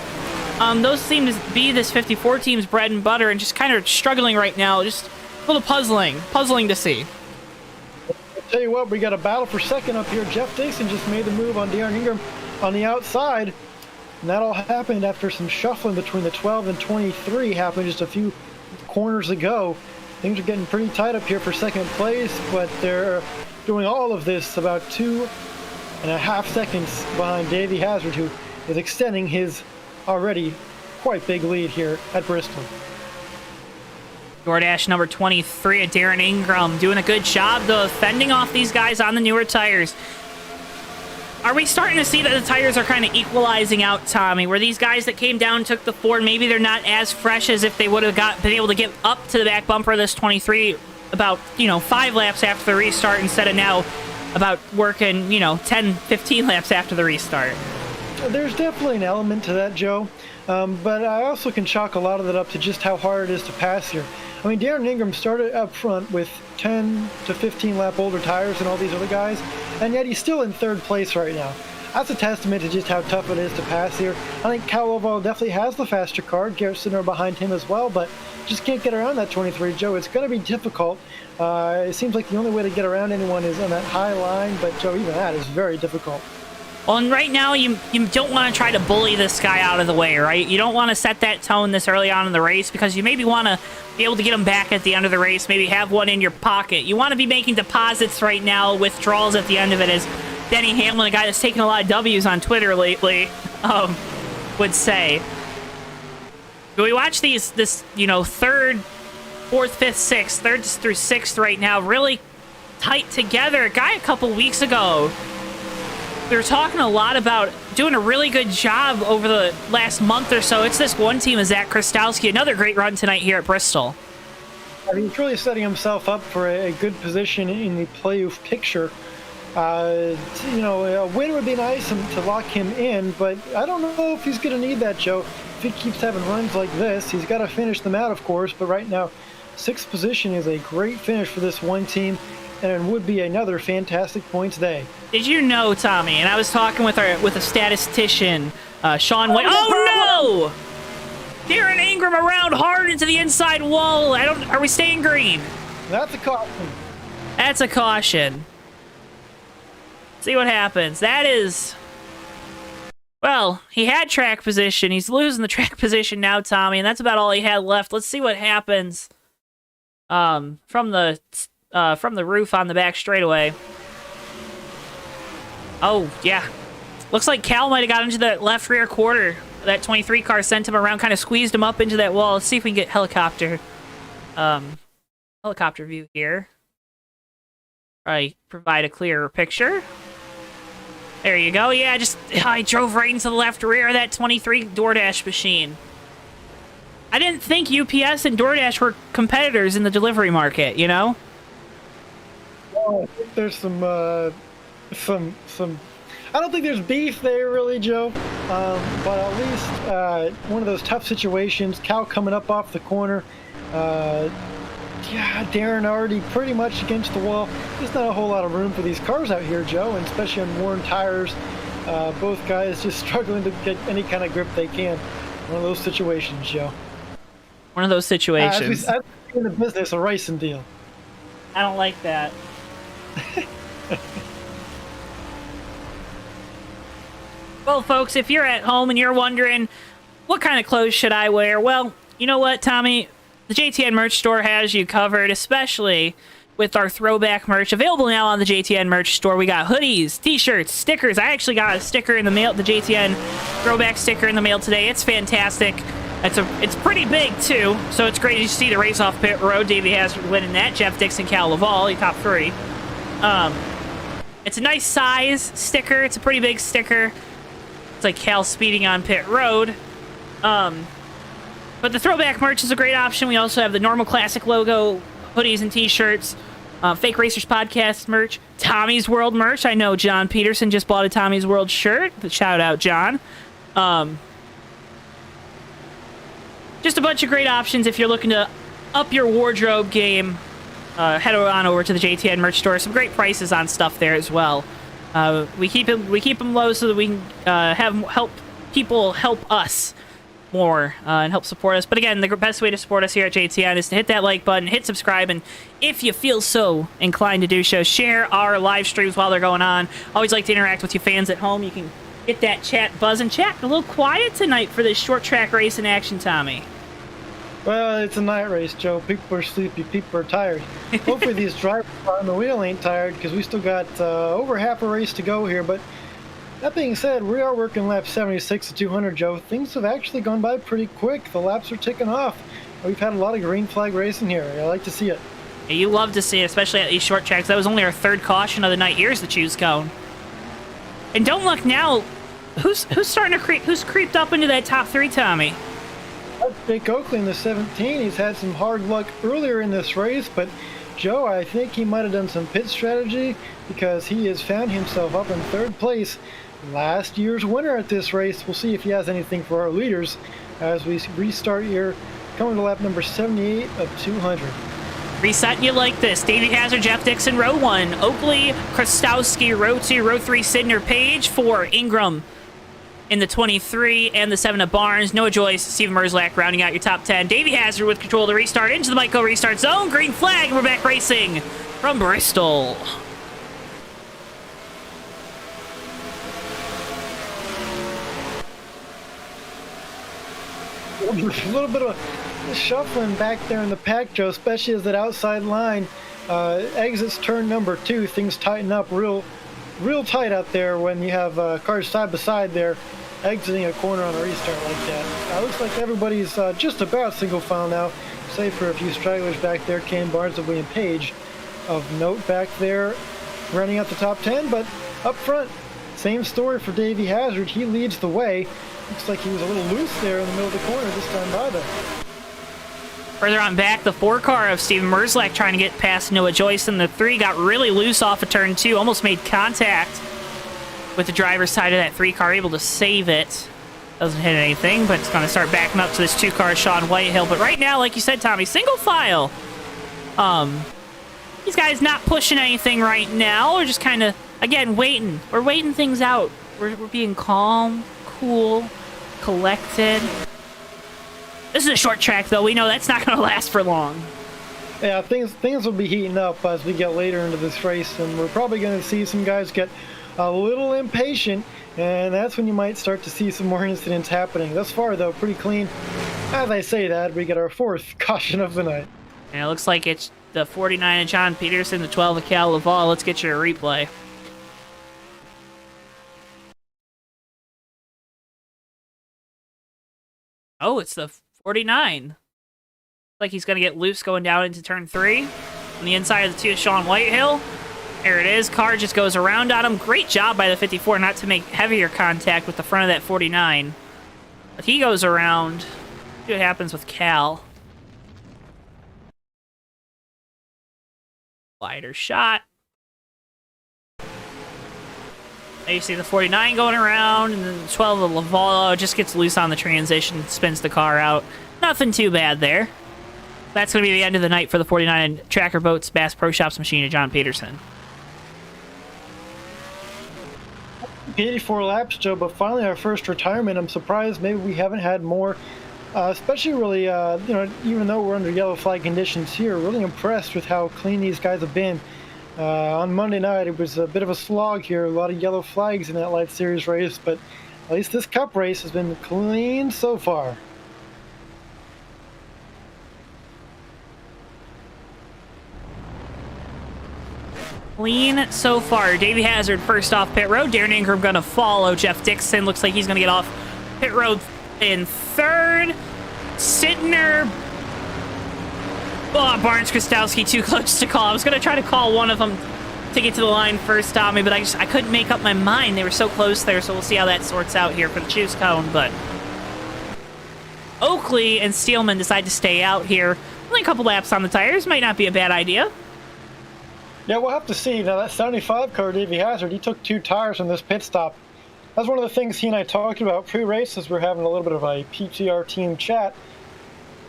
Those seem to be this 54 team's bread and butter, and just kind of struggling right now. Just a little puzzling to see. I'll tell you what, we got a battle for second up here. Jeff Dixon just made the move on Darren Ingram on the outside, and that all happened after some shuffling between the 12 and 23 happened just a few corners ago. Things are getting pretty tight up here for second place, but they're doing all of this about 2.5 seconds behind Davey Hazard, who is extending his already quite big lead here at Bristol. DoorDash number 23 at Darren Ingram doing a good job, though, fending off these guys on the newer tires. Are we starting to see that the tires are kind of equalizing out, Tommy, where these guys that came down took the Ford, maybe they're not as fresh as if they would have been able to get up to the back bumper of this 23 about, 5 laps after the restart instead of now about working, 10, 15 laps after the restart? There's definitely an element to that, Joe, but I also can chalk a lot of that up to just how hard it is to pass here. I mean, Darren Ingram started up front with 10 to 15 lap older tires than all these other guys, and yet he's still in third place right now. that's a testament to just how tough it is to pass here. I think Caloval definitely has the faster car. Garrett Sinner behind him as well, but just can't get around that 23, Joe. It's going to be difficult. It seems like the only way to get around anyone is on that high line, but Joe, even that is very difficult. Well, and right now, you don't want to try to bully this guy out of the way, right? You don't want to set that tone this early on in the race because you maybe want to be able to get him back at the end of the race, maybe have one in your pocket. You want to be making deposits right now, withdrawals at the end of it, as Denny Hamlin, a guy that's taken a lot of W's on Twitter lately, would say. Do we watch this, third, fourth, fifth, sixth, third through sixth right now, really tight together? A guy a couple weeks ago, we were talking a lot about doing a really good job over the last month or so. It's this one team of Zach Krastowski. Another great run tonight here at Bristol. I mean, he's really setting himself up for a good position in the playoff picture. A win would be nice to lock him in, but I don't know if he's going to need that, Joe. If he keeps having runs like this, he's got to finish them out, of course, but right now, sixth position is a great finish for this one team, and it would be another fantastic points day. Did you know, Tommy, and I was talking with a statistician, Sean White. Oh, no! Darren Ingram around hard into the inside wall. Are we staying green? That's a caution. That's a caution. See what happens. That is... Well, he had track position. He's losing the track position now, Tommy, and that's about all he had left. Let's see what happens from the roof on the back straightaway. Oh, yeah. Looks like Cal might have got into the left rear quarter. That 23 car sent him around, kind of squeezed him up into that wall. Let's see if we can get helicopter view here. Probably provide a clearer picture. There you go. Yeah, I drove right into the left rear of that 23 DoorDash machine. I didn't think UPS and DoorDash were competitors in the delivery market, you know? Well, I think there's some I don't think there's beef there really, Joe, but at least one of those tough situations. Cal coming up off the corner, Darren already pretty much against the wall. There's not a whole lot of room for these cars out here, Joe, and especially on worn tires. Both guys just struggling to get any kind of grip they can. One of those situations, Joe. One of those situations. As in the business, a racing deal. I don't like that. Well, folks, if you're at home and you're wondering, what kind of clothes should I wear? Well, you know what, Tommy? The JTN merch store has you covered, especially with our throwback merch. Available now on the JTN merch store. We got hoodies, t-shirts, stickers. I actually got a sticker in the mail, the JTN throwback sticker in the mail today. It's fantastic. It's pretty big, too, so it's great to see the race off pit road. Davey Hazard winning that. Jeff Dixon, Cal Laval, he top three. It's a nice size sticker. It's a pretty big sticker. It's like Cal speeding on pit road. But the throwback merch is a great option. We also have the normal classic logo hoodies and t-shirts, Fake Racers Podcast merch, Tommy's World merch. I know John Peterson just bought a Tommy's World shirt. Shout out, John. Just a bunch of great options if you're looking to up your wardrobe game. Head on over to the JTN merch store. Some great prices on stuff there as well. We keep them low so that we can help people help us more and help support us. But again, the best way to support us here at JTN is to hit that like button, hit subscribe, and if you feel so inclined to do so, share our live streams while they're going on. Always like to interact with you fans at home. You can get that chat buzzing. Chat a little quiet tonight for this short track race in action, Tommy. Well, it's a night race, Joe. People are sleepy. People are tired. Hopefully these drivers on the wheel ain't tired because we still got over half a race to go here. But that being said, we are working lap 76 to 200, Joe. Things have actually gone by pretty quick. The laps are ticking off. We've had a lot of green flag racing here. I like to see it. Yeah, you love to see it, especially at these short tracks. That was only our third caution of the night. Here's the choose cone. And don't look now. Who's starting to creep? Who's creeped up into that top three, Tommy? Jake Oakley in the 17. He's had some hard luck earlier in this race, but Joe, I think he might have done some pit strategy because he has found himself up in third place. Last year's winner at this race. We'll see if he has anything for our leaders as we restart here, coming to lap number 78 of 200. Resetting you like this. Davey Hazard, Jeff Dixon, row 1. Oakley, Krastowski, row 2. Row 3, Sidner, Page. 4, Ingram in the 23. And the 7 of Barnes. Noah Joyce, Steven Merzlak rounding out your top 10. Davey Hazard with control to restart into the Mico restart zone. Green flag. We're back racing from Bristol. A little bit of shuffling back there in the pack, Joe, especially as that outside line exits turn number 2. Things tighten up real tight out there when you have cars side by side there exiting a corner on a restart like that. Looks like everybody's just about single file now, save for a few stragglers back there. Kane Barnes and William Page of note back there running out the top 10, but up front, same story for Davey Hazard. He leads the way. Looks like he was a little loose there in the middle of the corner this time by though. Further on back, the 4 car of Steven Merzlak trying to get past Noah Joyce, and the 3 got really loose off of turn 2, almost made contact with the driver's side of that 3 car, able to save it. Doesn't hit anything, but it's going to start backing up to this 2 car, Sean Whitehill. But right now, like you said, Tommy, single file. These guys not pushing anything right now. We're just kind of, again, waiting. We're waiting things out. We're being calm, cool, collected. This is a short track, though. We know that's not going to last for long. Yeah, things will be heating up as we get later into this race, and we're probably going to see some guys get a little impatient, and that's when you might start to see some more incidents happening. Thus far, though, pretty clean. As I say that, we get our 4th caution of the night. And it looks like it's the 49 of John Peterson, the 12 of Cal Laval. Let's get your replay. Oh, it's the 49. Like he's going to get loose going down into turn 3. On the inside of the 2 of Sean Whitehill. There it is. Car just goes around on him. Great job by the 54 not to make heavier contact with the front of that 49. But he goes around. See what happens with Cal. Wider shot. There you see the 49 going around, and then the 12 of Laval just gets loose on the transition, spins the car out. Nothing too bad there. That's going to be the end of the night for the 49 Tracker Boats Bass Pro Shops machine of John Peterson. 84 laps, Joe, but finally our first retirement. I'm surprised maybe we haven't had more, especially really, even though we're under yellow flag conditions here, really impressed with how clean these guys have been. On Monday night, it was a bit of a slog here, a lot of yellow flags in that Light Series race, but at least this Cup race has been clean so far. Clean so far. Davey Hazard first off pit road. Darren Ingram going to follow. Jeff Dixon looks like he's going to get off pit road in 3rd. Sidner. Oh, Barnes, Krastowski too close to call. I was going to try to call one of them to get to the line first, Tommy, but I couldn't make up my mind. They were so close there, so we'll see how that sorts out here for the choose cone. But Oakley and Steelman decide to stay out here. Only a couple laps on the tires. Might not be a bad idea. Yeah, we'll have to see. Now, that 75 car, Davey Hazard, he took 2 tires on this pit stop. That's one of the things he and I talked about pre-race as we're having a little bit of a PTR team chat.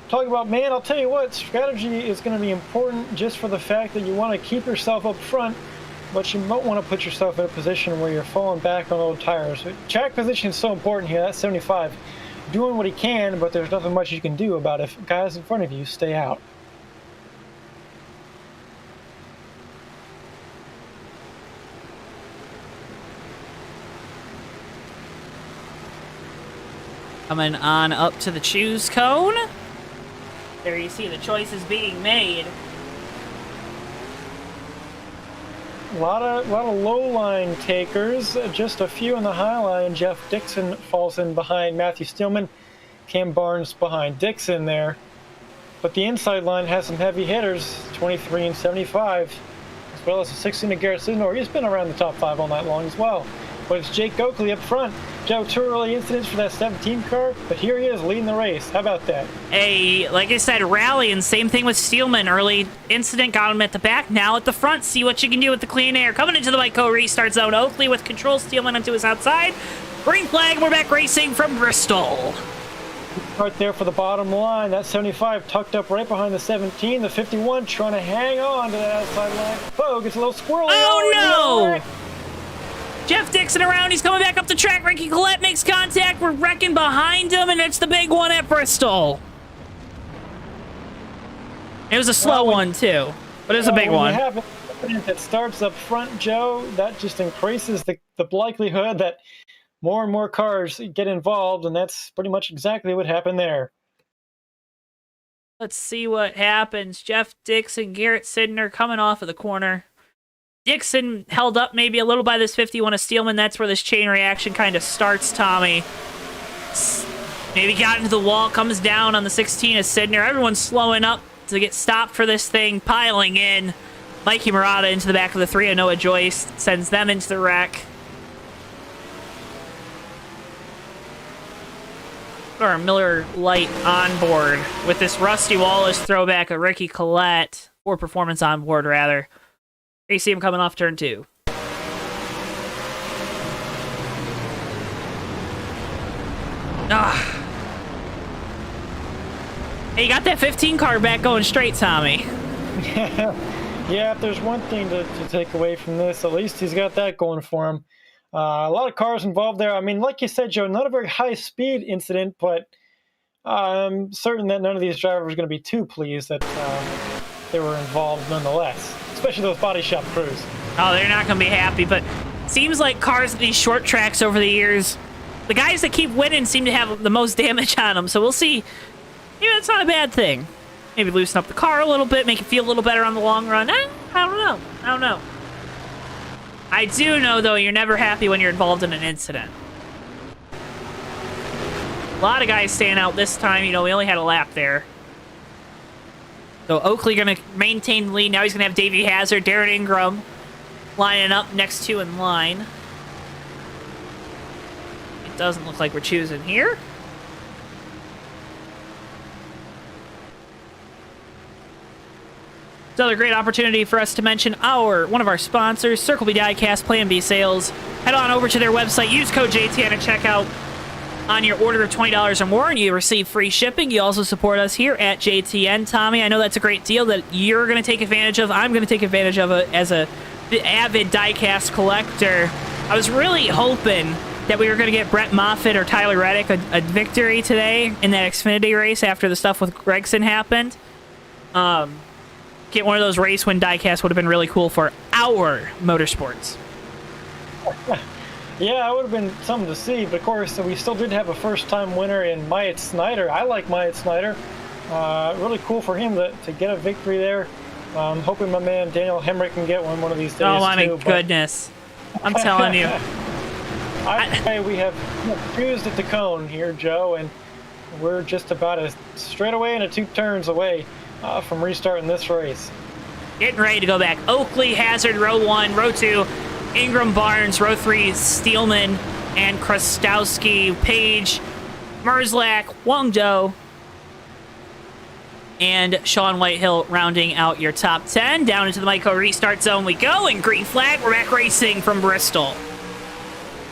Talking about, man, I'll tell you what, strategy is going to be important just for the fact that you want to keep yourself up front, but you might want to put yourself in a position where you're falling back on old tires. Track position is so important here. That's 75. Doing what he can, but there's nothing much you can do about it if guys in front of you stay out. Coming on up to the choose cone. There you see the choices being made. A lot of low line takers, just a few on the high line. Jeff Dixon falls in behind Matthew Steelman. Cam Barnes behind Dixon there. But the inside line has some heavy hitters, 23 and 75, as well as a 16 of Garrett Sidnor. He's been around the top 5 all night long as well. But it's Jake Oakley up front. Joe, 2 early incidents for that 17 car, but here he is leading the race. How about that? Hey, like I said, rally, and same thing with Steelman. Early incident got him at the back, now at the front. See what you can do with the clean air. Coming into the Mico restart zone, Oakley with control, Steelman onto his outside. Green flag, we're back racing from Bristol. Right there for the bottom line. That 75 tucked up right behind the 17. The 51 trying to hang on to that outside line. Oh, gets a little squirrely. Oh, no! Jeff Dixon around. He's coming back up the track. Ricky Collette makes contact. We're wrecking behind him, and it's the big one at Bristol. It was a slow one, too, but it was a big one. When you have an that starts up front, Joe, that just increases the likelihood that more and more cars get involved, and that's pretty much exactly what happened there. Let's see what happens. Jeff Dixon, Garrett Sidner coming off of the corner. Dixon held up maybe a little by this 51 of Steelman. That's where this chain reaction kind of starts, Tommy. Maybe got into the wall, comes down on the 16 of Sidner. Everyone's slowing up to get stopped for this thing, piling in. Mikey Murata into the back of the 3 of Noah Joyce, sends them into the wreck. Or Miller Light on board with this Rusty Wallace throwback of Ricky Collette, or performance on board, rather. You see him coming off turn 2. Ah. Hey, you got that 15 car back going straight, Tommy. Yeah, if there's one thing to take away from this, at least he's got that going for him. A lot of cars involved there. I mean, like you said, Joe, not a very high-speed incident, but I'm certain that none of these drivers are going to be too pleased that they were involved nonetheless, especially those body shop crews. Oh, they're not going to be happy, but seems like cars at these short tracks over the years, the guys that keep winning seem to have the most damage on them, so we'll see. Yeah, that's not a bad thing. Maybe loosen up the car a little bit, make it feel a little better on the long run. I don't know. I do know, though, you're never happy when you're involved in an incident. A lot of guys staying out this time. You know, we only had a lap there. So Oakley going to maintain the lead. Now he's going to have Davey Hazard, Darren Ingram lining up next to in line. It doesn't look like we're choosing here. Another great opportunity for us to mention one of our sponsors, Circle B Diecast, Plan B Sales. Head on over to their website, use code JTN at checkout on your order of $20 or more, and you receive free shipping. You also support us here at JTN. Tommy, I know that's a great deal that you're going to take advantage of. I'm going to take advantage of it as a avid diecast collector. I was really hoping that we were going to get Brett Moffitt or Tyler Reddick a victory today in that Xfinity race after the stuff with Gregson happened. Get one of those race win diecast would have been really cool for our motorsports. Yeah, it would have been something to see, but of course we still did have a first-time winner in Myatt Snyder. I like Myatt Snyder. Really cool for him to get a victory there. Hoping my man Daniel Hemrick can get one of these days. Oh my goodness. I'm telling you. I'd say we have cruised at the cone here, Joe, and we're just about a straightaway and 2 turns away from restarting this race. Getting ready to go back. Oakley, Hazard, row 1, row 2, Ingram, Barnes, row 3, Steelman, and Krastowski, Page, Merzlak, Wang Do, and Sean Whitehill rounding out your top 10. Down into the Myco restart zone we go, and green flag, we're back racing from Bristol.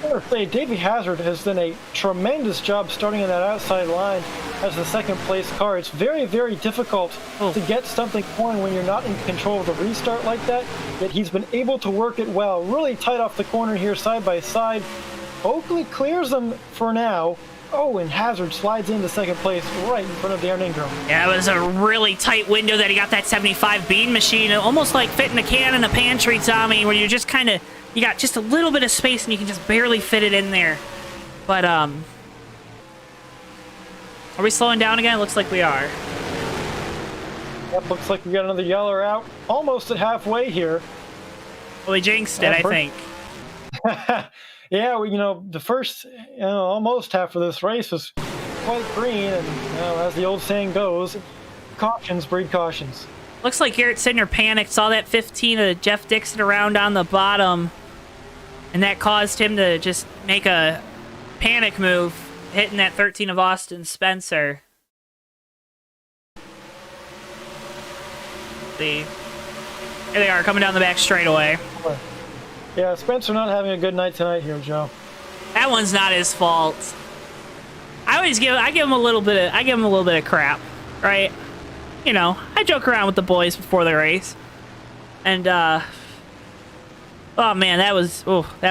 I want to say Davey Hazard has done a tremendous job starting in that outside line as the second place car. It's very, very difficult to get something going when you're not in control of the restart like that, yet he's been able to work it well. Really tight off the corner here, side by side. Oakley clears them for now. Oh, and Hazard slides into second place right in front of Darren Ingram. Yeah, it was a really tight window that he got that 75 bean machine. Almost like fitting a can in a pantry, Tommy, where you're just kind of, you got just a little bit of space and you can just barely fit it in there. But, are we slowing down again? It looks like we are. Yep, looks like we got another yeller out. Almost at halfway here. Well, we jinxed it, I think. Yeah, well, you know, the first, almost half of this race was quite green, and as the old saying goes, cautions breed cautions. Looks like Garrett Sidner panicked, saw that 15 of Jeff Dixon around on the bottom, and that caused him to just make a panic move, hitting that 13 of Austin Spencer. See, here they are coming down the back straightaway. Yeah, Spencer not having a good night tonight here, Joe. That one's not his fault. I give him a little bit of crap, right? You know, I joke around with the boys before the race. And oh man, that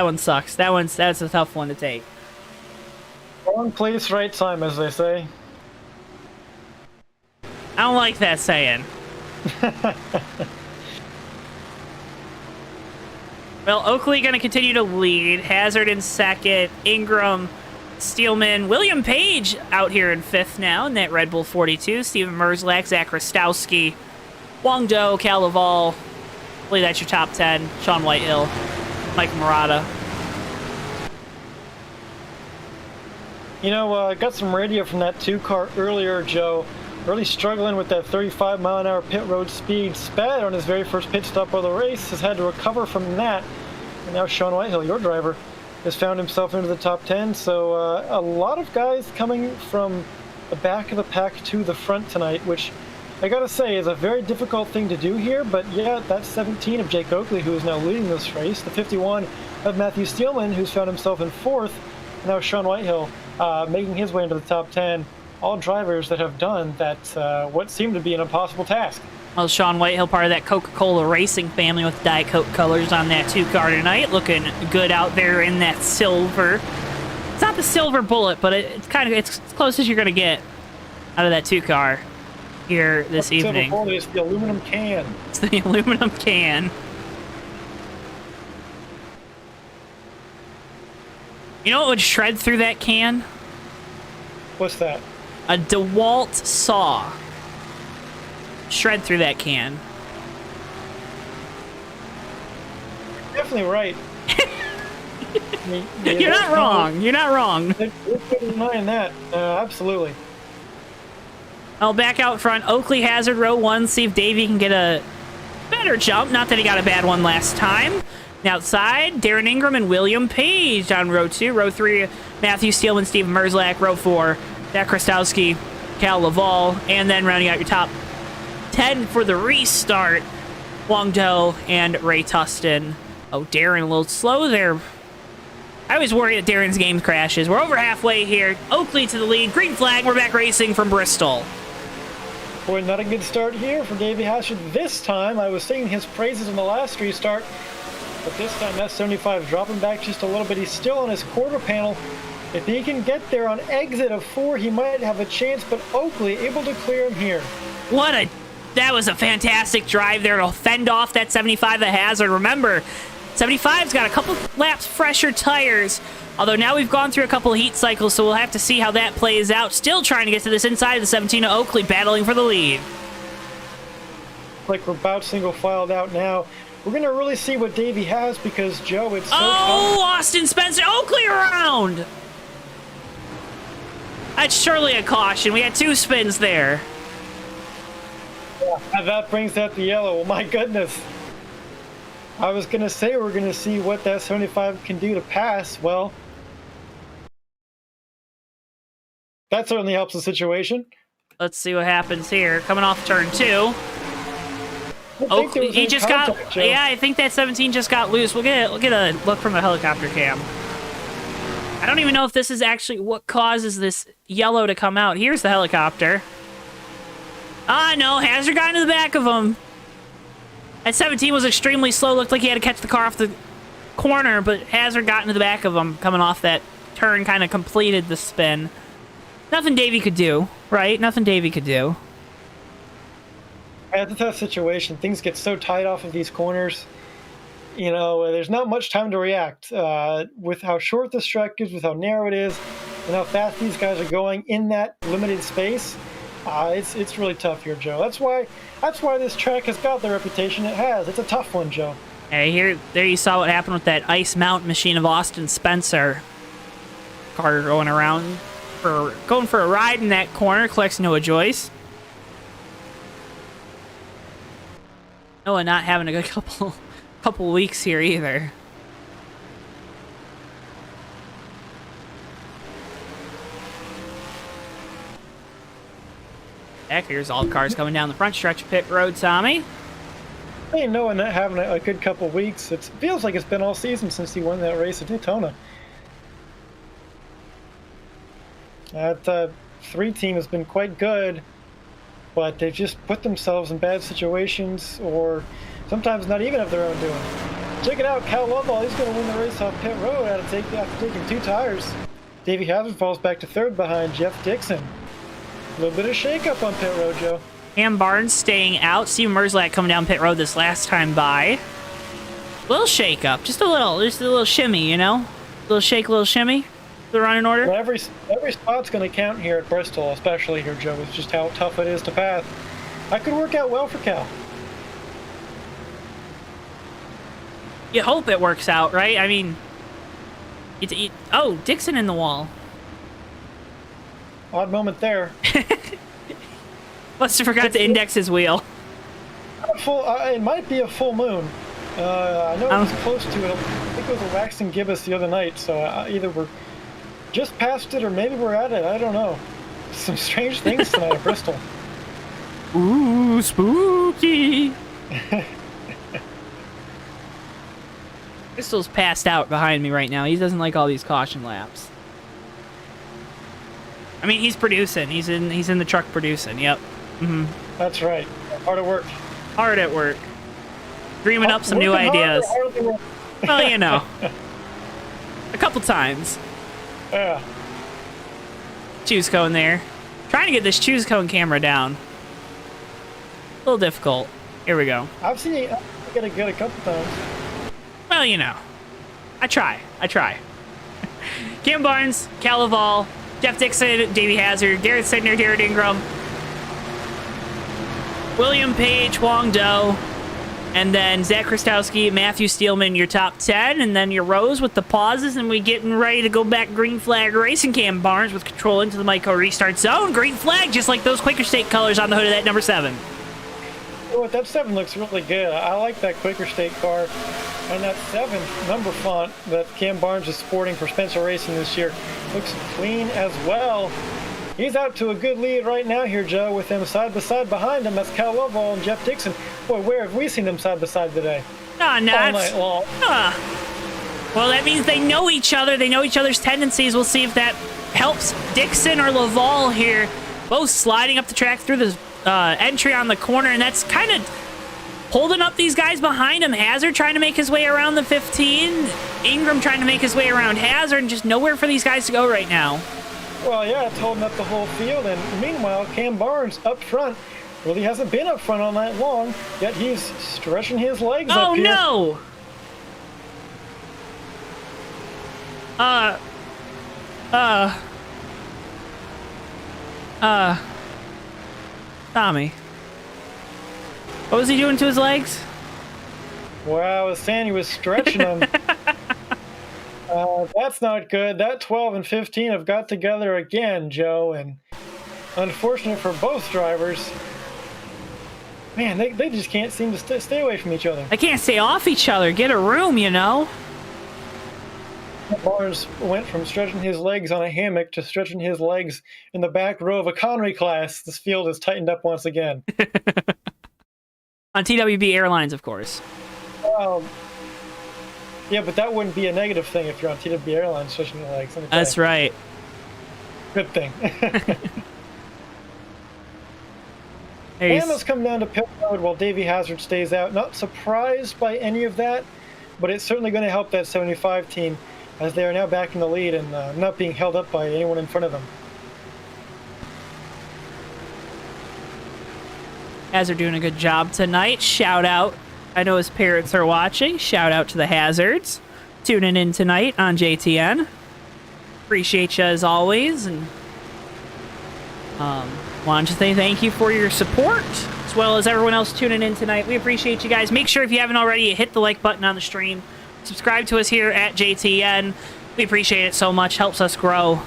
one sucks. That's a tough one to take. Wrong place, right time, as they say. I don't like that saying. Well, Oakley going to continue to lead. Hazard in second. Ingram, Steelman, William Page out here in fifth now in that Red Bull 42. Steven Merzlak, Zach Rostowski, Wong Do, Cal Laval. I believe that's your top 10. Sean Whitehill, Mike Murata. You know, I got some radio from that 2 car earlier, Joe. Really struggling with that 35-mile-an-hour pit road speed. Spad on his very first pit stop of the race has had to recover from that. And now Sean Whitehill, your driver, has found himself into the top 10. So a lot of guys coming from the back of the pack to the front tonight, which I gotta say is a very difficult thing to do here. But yeah, that's 17 of Jake Oakley, who is now leading this race. The 51 of Matthew Steelman, who's found himself in fourth. And now Sean Whitehill making his way into the top 10. All drivers that have done that, what seemed to be an impossible task. Well, Sean Whitehill, part of that Coca-Cola racing family with Diet Coke colors on that 2 car tonight. Looking good out there in that silver. It's not the silver bullet, but it's as close as you're going to get out of that 2 car here this evening. Silver bullet is the aluminum can. It's the aluminum can. You know what would shred through that can? What's that? A DeWalt saw. Shred through that can. Definitely right. You're not wrong. You're not wrong. Wouldn't mind that. Absolutely. Oh, back out front. Oakley Hazard, row 1. See if Davey can get a better jump. Not that he got a bad one last time. Outside, Darren Ingram and William Page on row 2. Row 3, Matthew Steelman, Steven Merzlak. Row 4, Zach Krastowski, Cal Laval. And then rounding out your top 10 for the restart, Wong Do and Ray Tustin. Oh, Darren a little slow there. I always worry that Darren's game crashes. We're over halfway here. Oakley to the lead. Green flag. We're back racing from Bristol. Boy, not a good start here for Davey Hazard this time. I was singing his praises in the last restart, but this time S75 dropping back just a little bit. He's still on his quarter panel. If he can get there on exit of 4, he might have a chance, but Oakley able to clear him here. That was a fantastic drive there to fend off that 75 the Hazard. Remember, 75's got a couple laps fresher tires, although now we've gone through a couple heat cycles, so we'll have to see how that plays out. Still trying to get to this inside of the 17 of Oakley, battling for the lead. Like we're about single filed out now. We're going to really see what Davey has because, Joe, it's so tough. tough. Austin Spencer, Oakley around! That's surely a caution. We had 2 spins there. Yeah, that brings out the yellow. Oh, my goodness. I was going to say we're going to see what that 75 can do to pass. Well, that certainly helps the situation. Let's see what happens here. Coming off turn 2. Oakley, he just got... Yeah, I think that 17 just got loose. We'll get a look from a helicopter cam. I don't even know if this is actually what causes this yellow to come out. Here's the helicopter. Ah, no, Hazard got into the back of him. That 17 was extremely slow. Looked like he had to catch the car off the corner, but Hazard got into the back of him coming off that turn, kind of completed the spin. Nothing Davey could do, right? Nothing Davey could do. It's a tough situation. Things get so tight off of these corners. You know, there's not much time to react. With how short this track is, with how narrow it is, and how fast these guys are going in that limited space, it's really tough here, Joe. That's why this track has got the reputation it has. It's a tough one, Joe. Hey, there you saw what happened with that ice mountain machine of Austin Spencer. Car going around going for a ride in that corner, collects Noah Joyce. Noah not having a good couple weeks here either. Heck, here's all the cars coming down the front stretch of pit road, Tommy. Hey, Noah not having a good couple weeks. It feels like it's been all season since he won that race at Daytona. That 3 team has been quite good, but they've just put themselves in bad situations, or sometimes not even of their own doing. Check it out, Cal Lovell, he's going to win the race off pit road after taking 2 tires. Davey Hazard falls back to 3rd behind Jeff Dixon. A little bit of shake-up on pit road, Joe. Cam Barnes staying out. Steven Merzlak coming down pit road this last time by. Little shake-up, just a little shimmy, you know? Little shake, little shimmy. The running order. Well, every spot's going to count here at Bristol, especially here, Joe. It's just how tough it is to pass. That could work out well for Cal. You hope it works out, right? I mean, oh, Dixon in the wall. Odd moment there. Must have forgot to index his wheel. It might be a full moon. I know it was close to it. I think it was a waxing gibbous the other night, so either we're just past it or maybe we're at it. I don't know. Some strange things tonight at Bristol. Ooh, spooky. Bristol's passed out behind me right now. He doesn't like all these caution laps. I mean, he's producing. He's in the truck producing. Yep. Mm-hmm. That's right. Hard at work. Hard at work. Dreaming up some new ideas. Well, you know. A couple times. Yeah. Choose cone there. Trying to get this choose cone camera down. A little difficult. Here we go. I've seen it get a couple times. Well, you know. I try. Cam Barnes, Cal Lovell, Jeff Dixon, Davey Hazard, Garrett Sidner, Darren Ingram, William Page, Wong Do, and then Zach Kristowski, Matthew Steelman, your top 10, and then your rows with the pauses, and we getting ready to go back green flag racing. Cam Barnes with control into the Myco restart zone. Green flag, just like those Quaker State colors on the hood of that number 7. Oh, that 7 looks really good. I like that Quaker State car. And that 7th number font that Cam Barnes is sporting for Spencer Racing this year looks clean as well. He's out to a good lead right now here, Joe, with them side by side behind him. That's Cal Lovell and Jeff Dixon. Boy, where have we seen them side by side today? Oh, no. All night long. Well, that means they know each other. They know each other's tendencies. We'll see if that helps Dixon or Lovell here. Both sliding up the track through the entry on the corner, and that's kind of holding up these guys behind him. Hazard trying to make his way around the 15. Ingram trying to make his way around Hazard, and just nowhere for these guys to go right now. Well, yeah, it's holding up the whole field, and meanwhile, Cam Barnes up front really hasn't been up front all night long, yet he's stretching his legs up here. Oh, no! Tommy. What was he doing to his legs? Well, I was saying he was stretching them. That's not good. That 12 and 15 have got together again, Joe, and unfortunate for both drivers. Man, they just can't seem to stay away from each other. They can't stay off each other. Get a room, you know? Barnes went from stretching his legs on a hammock to stretching his legs in the back row of economy class. This field is tightened up once again. On TWB Airlines, of course. Yeah, but that wouldn't be a negative thing if you're on TWB Airlines stretching your legs. That's right. Good thing. Hannah's come down to pit road while Davey Hazard stays out. Not surprised by any of that, but it's certainly going to help that 75 team as they are now back in the lead and not being held up by anyone in front of them. Hazard doing a good job tonight. Shout out. I know his parents are watching. Shout out to the Hazards tuning in tonight on JTN. Appreciate you as always, and wanted to say thank you for your support, as well as everyone else tuning in tonight. We appreciate you guys. Make sure if you haven't already, hit the like button on the stream. Subscribe to us here at JTN. We appreciate it so much. Helps us grow.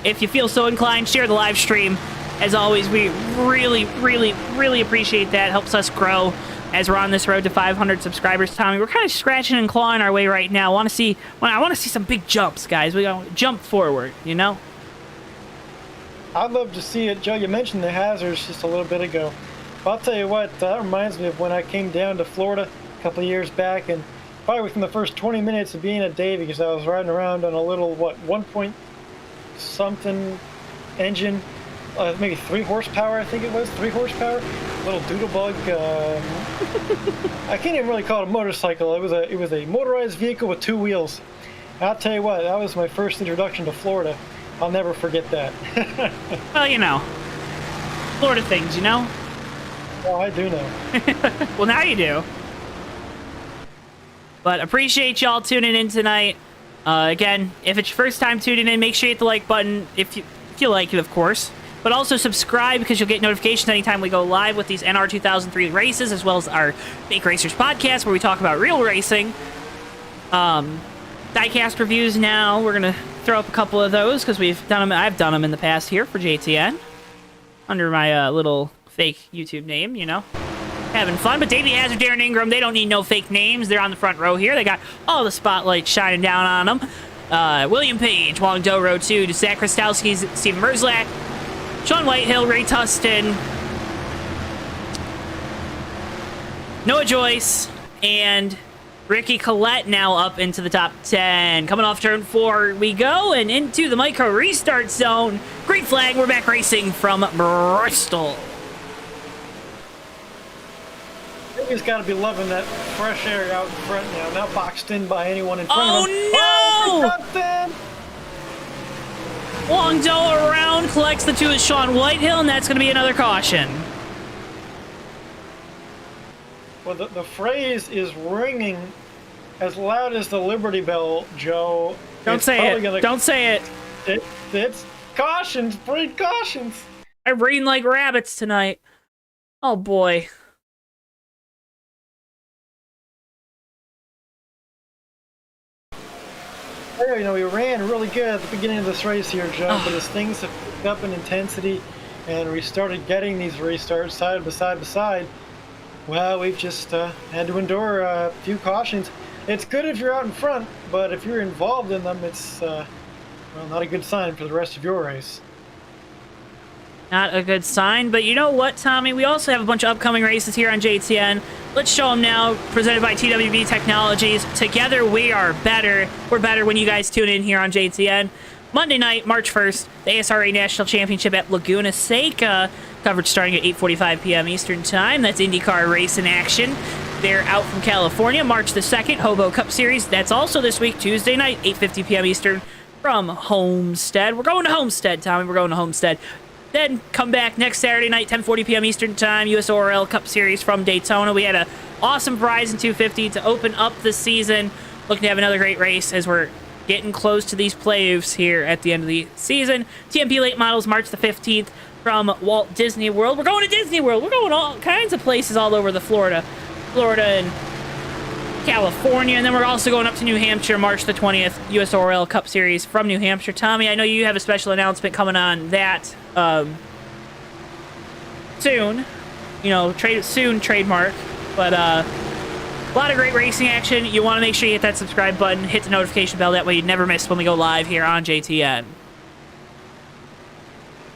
If you feel so inclined, share the live stream. As always, we really, really, really appreciate that. Helps us grow as we're on this road to 500 subscribers. Tommy, we're kind of scratching and clawing our way right now. I want to see some big jumps, guys. We got to jump forward, you know? I'd love to see it. Joe, you mentioned the Hazards just a little bit ago. I'll tell you what, that reminds me of when I came down to Florida a couple of years back, and probably within the first 20 minutes of being at Davey, because I was riding around on a little, 1 point something engine, maybe 3 horsepower, I think it was, 3 horsepower. Little doodlebug. I can't even really call it a motorcycle. It was a motorized vehicle with 2 wheels. I'll tell you what, that was my first introduction to Florida. I'll never forget that. Well, you know, Florida things, you know? Oh, I do know. Well, now you do. But appreciate y'all tuning in tonight. Again, if it's your first time tuning in, make sure you hit the like button if you like it, of course. But also subscribe because you'll get notifications anytime we go live with these NR 2003 races, as well as our Fake Racers podcast where we talk about real racing. Diecast reviews now. We're going to throw up a couple of those because I've done them in the past here for JTN under my little fake YouTube name, you know. Having fun, but Davey Hazard, Darren Ingram, they don't need no fake names. They're on the front row here. They got all the spotlight shining down on them. William Page, Wong Do, Row 2, Zach Krastowski, Steven Merzlak, Sean Whitehill, Ray Tustin, Noah Joyce, and Ricky Collette now up into the top 10. Coming off turn 4 we go, and into the micro restart zone. Green flag, we're back racing from Bristol. He's got to be loving that fresh air out in front now. Not boxed in by anyone in front of him. Oh, no! Wong Do around, collects the 2 with Sean Whitehill, and that's going to be another caution. Well, the phrase is ringing as loud as the Liberty Bell, Joe. Don't say it. Don't say it. It's cautions. Breed cautions. I'm reading like rabbits tonight. Oh, boy. You know, we ran really good at the beginning of this race here, Joe, but as things have picked up in intensity and we started getting these restarts side by side, well, we've just had to endure a few cautions. It's good if you're out in front, but if you're involved in them, it's, well, not a good sign for the rest of your race. Not a good sign, but you know what, Tommy? We also have a bunch of upcoming races here on JTN. Let's show them now, presented by TWB Technologies. Together, we are better. We're better when you guys tune in here on JTN. Monday night, March 1st, the ASRA National Championship at Laguna Seca. Coverage starting at 8:45 p.m. Eastern Time. That's IndyCar race in action. They're out from California. March the 2nd, Hobo Cup Series. That's also this week, Tuesday night, 8:50 p.m. Eastern from Homestead. We're going to Homestead, Tommy. We're going to Homestead. Then come back next Saturday night, 10:40 p.m. Eastern Time, USORL Cup Series from Daytona. We had an awesome Verizon 250 to open up the season. Looking to have another great race as we're getting close to these playoffs here at the end of the season. TMP Late Models, March the 15th from Walt Disney World. We're going to Disney World. We're going all kinds of places all over the Florida and California, and then we're also going up to New Hampshire, March the 20th, USORL Cup Series from New Hampshire. Tommy, I know you have a special announcement coming on that soon. You know, soon trademark, but a lot of great racing action. You want to make sure you hit that subscribe button, hit the notification bell, that way you never miss when we go live here on JTN.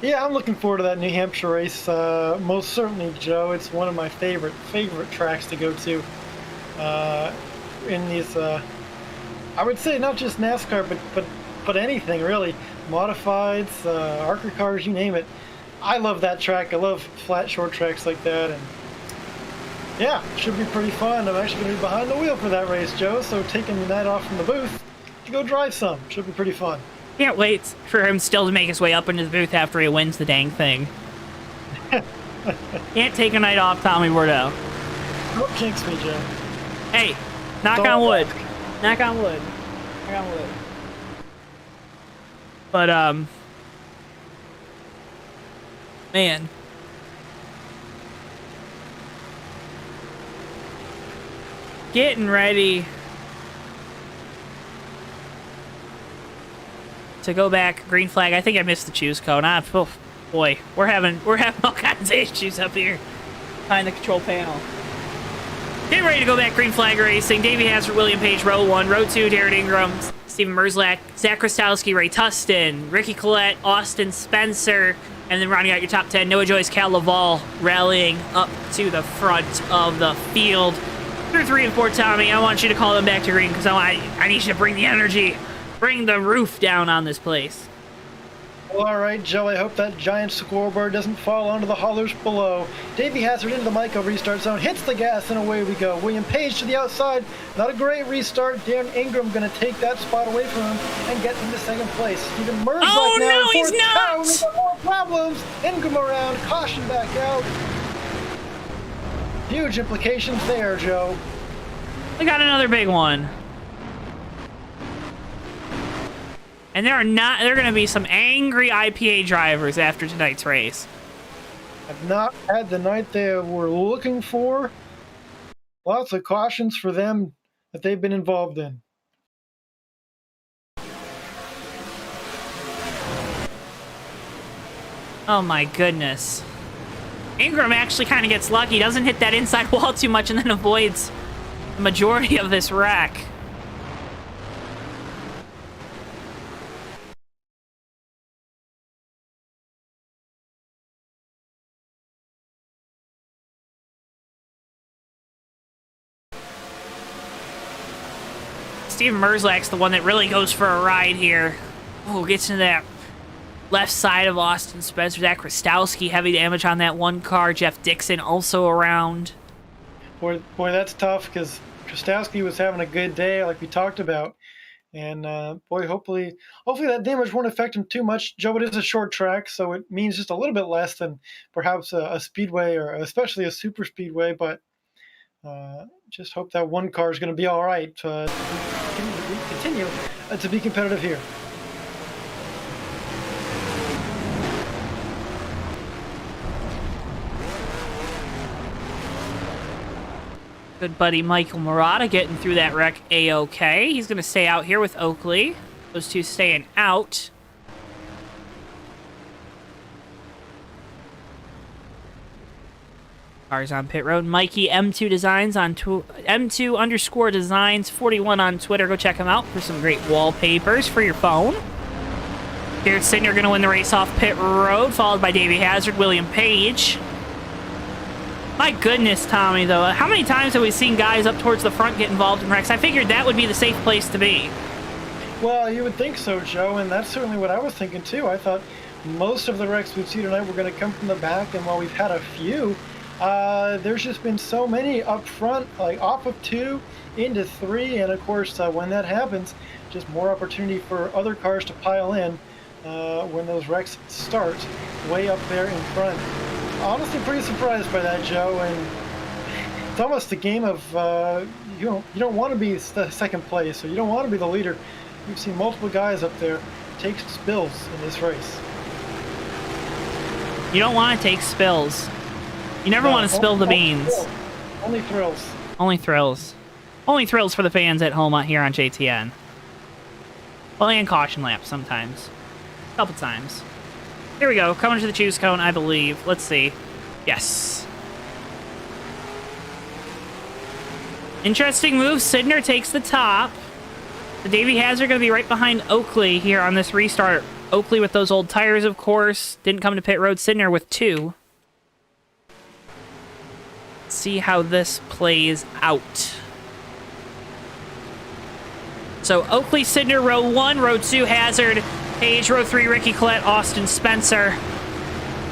Yeah, I'm looking forward to that New Hampshire race. Most certainly, Joe. It's one of my favorite tracks to go to. In these, I would say not just NASCAR, but anything really, modifieds, ARCA cars, you name it. I love that track. I love flat, short tracks like that, and yeah, should be pretty fun. I'm actually going to be behind the wheel for that race, Joe. So taking the night off from the booth to go drive some should be pretty fun. Can't wait for him still to make his way up into the booth after he wins the dang thing. Can't take a night off, Tommy Bordeaux. Don't jinx me, Joe. Hey, knock on wood. Knock on wood. Knock on wood. But, man. Getting ready to go back. Green flag. I think I missed the choose code. Oh, boy, we're having all kinds of issues up here behind the control panel. Getting ready to go back, green flag racing. Davey Hazard, William Page, row 1. Row 2, Darren Ingram, Steven Merzlak, Zach Krastowski, Ray Tustin, Ricky Collette, Austin Spencer, and then rounding out your top 10, Noah Joyce, Cal Laval, rallying up to the front of the field. Through 3 and 4, Tommy, I want you to call them back to green because I need you to bring the energy, bring the roof down on this place. Well, all right, Joe, I hope that giant scoreboard doesn't fall onto the hollers below. Davey Hazard into the Micah restart zone, hits the gas, and away we go. William Page to the outside. Not a great restart. Darren Ingram going to take that spot away from him and get into second place. Stephen Merzlach Oh, now no, in he's fourth. not! Oh, we've got more problems. Ingram around, caution back out. Huge implications there, Joe. We got another big one. And there are going to be some angry IPA drivers after tonight's race. Have not had the night they were looking for. Lots of cautions for them that they've been involved in. Oh my goodness. Ingram actually kind of gets lucky, doesn't hit that inside wall too much, and then avoids the majority of this wreck. Steven Merzlach's the one that really goes for a ride here. Oh, gets into that left side of Austin Spencer. Zach Krastowski, heavy damage on that one car. Jeff Dixon also around. Boy, that's tough because Krastowski was having a good day, like we talked about. And boy, hopefully that damage won't affect him too much. Joe, it is a short track, so it means just a little bit less than perhaps a speedway or especially a super speedway. But just hope that one car is going to be all right to continue to be competitive here. Good buddy Michael Murata getting through that wreck A-OK. He's going to stay out here with Oakley. Those two staying out. Cars on pit road. Mikey M2 Designs on M2_Designs 41 on Twitter. Go check him out for some great wallpapers for your phone. Garrett Sidner going to win the race off pit road, followed by Davey Hazard, William Page. My goodness, Tommy, though. How many times have we seen guys up towards the front get involved in wrecks? I figured that would be the safe place to be. Well, you would think so, Joe, and that's certainly what I was thinking, too. I thought most of the wrecks we've seen tonight were going to come from the back, and while we've had a few, there's just been so many up front, like off of 2 into 3, and of course, when that happens, just more opportunity for other cars to pile in when those wrecks start way up there in front. Honestly, pretty surprised by that, Joe, and it's almost a game of you don't want to be the second place, or you don't want to be the leader. We've seen multiple guys up there take spills in this race. You don't want to take spills. You never want to spill the beans. Only thrills. Only thrills. Only thrills for the fans at home out here on JTN. Well, and caution laps sometimes. A couple times. Here we go. Coming to the choose cone, I believe. Let's see. Yes. Interesting move. Sidner takes the top. The Davey Hazard going to be right behind Oakley here on this restart. Oakley with those old tires, of course. Didn't come to pit road. Sidner with 2. Let's see how this plays out. So Oakley, Sidner, row 1. Row 2, Hazard. Page, row 3, Ricky Collette, Austin Spencer.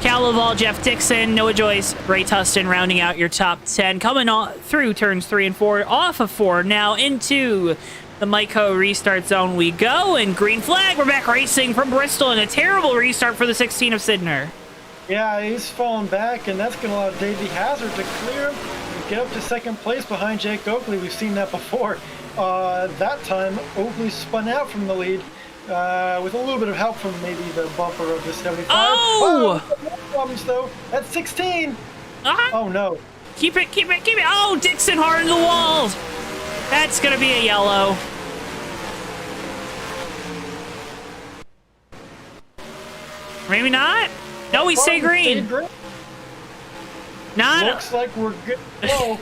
Cal Laval, Jeff Dixon, Noah Joyce, Ray Tustin rounding out your top 10. Coming on through turns 3 and 4, off of 4, now into the Myco restart zone we go. And green flag, we're back racing from Bristol, and a terrible restart for the 16 of Sidner. Yeah, he's fallen back, and that's going to allow Davey Hazard to clear him and get up to second place behind Jake Oakley. We've seen that before. That time, Oakley spun out from the lead. With a little bit of help from maybe the bumper of the 75. Oh! Problems though. That's 16. Oh no. Keep it. Oh, Dixon hard in the wall. That's gonna be a yellow. Maybe not. No, we stay green. Not. Looks like we're good. Oh.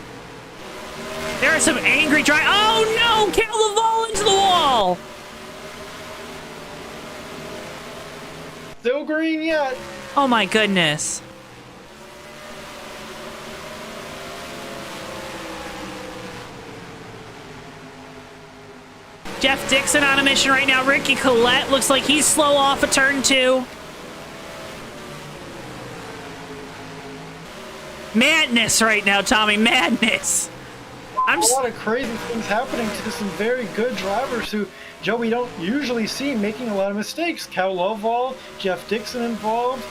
There are some angry drivers. Oh no! Cal Laval into the wall. Still green yet. Oh my goodness. Jeff Dixon on a mission right now. Ricky Collette looks like he's slow off of turn 2. Madness right now, Tommy. Madness. A lot of crazy things happening to some very good drivers who, Joe, we don't usually see making a lot of mistakes. Cal Lovell, Jeff Dixon involved,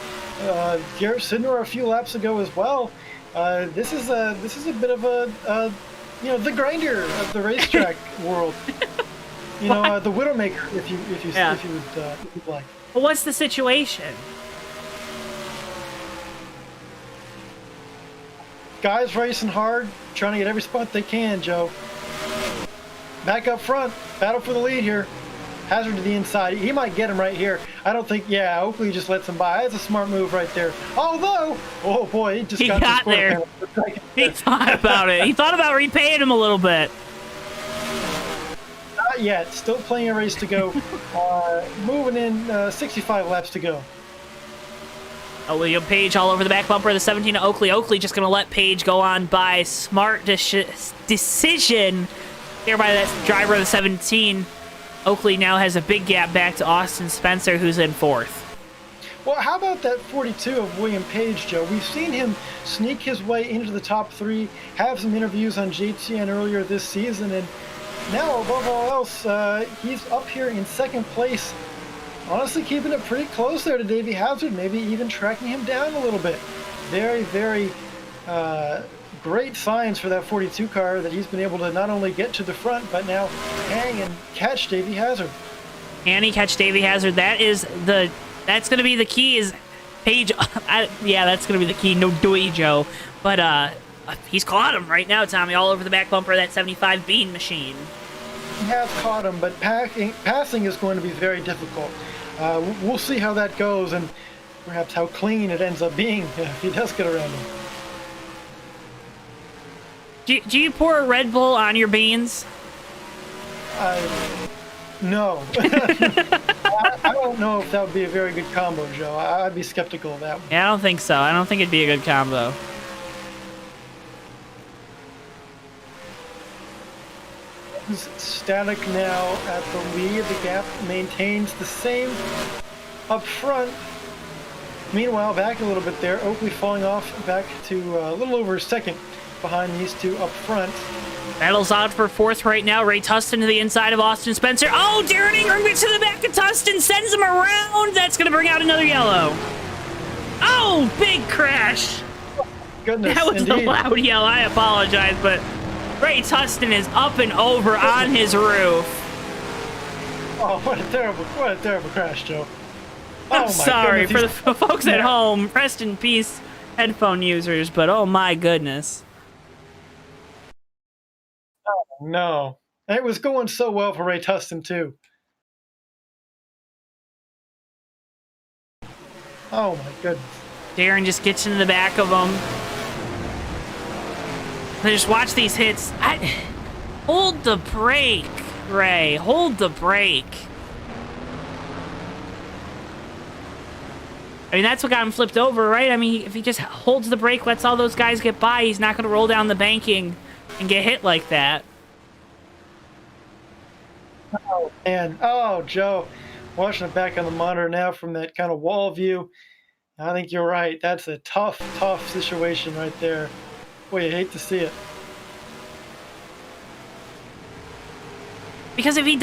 Garrett Sidnor a few laps ago as well. This is a bit of a the grinder of the racetrack world. The Widowmaker, if you would like. Well, what's the situation? Guys racing hard, trying to get every spot they can, Joe. Back up front, battle for the lead here. Hazard to the inside. He might get him right here. I don't think, Oakley just lets him by. That's a smart move right there. Although, oh boy, he got there. He thought about it. He thought about repaying him a little bit. Not yet. Still plenty of race to go. Moving in, 65 laps to go. Oh, William Page all over the back bumper of the 17 of Oakley. Oakley just going to let Page go on by. Smart decision here by that driver of the 17. Oakley now has a big gap back to Austin Spencer, who's in fourth. Well, how about that 42 of William Page, Joe? We've seen him sneak his way into the top three, have some interviews on JTN earlier this season, and now, above all else, he's up here in second place. Honestly, keeping it pretty close there to Davey Hazard, maybe even tracking him down a little bit. Very, very great signs for that 42 car that he's been able to not only get to the front, but now hang and catch Davey Hazard. Can he catch Davey Hazard? That's going to be the key. Is Page? That's going to be the key. No doy, Joe. But he's caught him right now, Tommy, all over the back bumper of that 75 Bean machine. He has caught him, but passing is going to be very difficult. We'll see how that goes and perhaps how clean it ends up being if he does get around him. Do you pour a Red Bull on your beans? No. I don't know if that would be a very good combo, Joe. I'd be skeptical of that one. Yeah, I don't think so. I don't think it'd be a good combo. Static now at the lead. The gap maintains the same up front. Meanwhile, back a little bit there. Oakley falling off back to a little over a second behind these two up front. Battles out for fourth right now. Ray Tustin to the inside of Austin Spencer. Oh, Darren Ingram gets to the back of Tustin, sends him around. That's going to bring out another yellow. Oh, big crash. Goodness, that was indeed. a loud yell. I apologize, but Ray Tustin is up and over on his roof. Oh, what a terrible crash, Joe. I'm sorry for the folks at home. Rest in peace, headphone users, but oh my goodness. Oh, no. And it was going so well for Ray Tustin, too. Oh, my goodness. Darren just gets into the back of him. Just watch these hits. Hold the brake, Ray. Hold the brake. I mean, that's what got him flipped over, right? I mean, if he just holds the brake, lets all those guys get by, he's not going to roll down the banking and get hit like that. Oh, man. Oh, Joe. Watching it back on the monitor now from that kind of wall view. I think you're right. That's a tough situation right there. Boy, you hate to see it. Because if he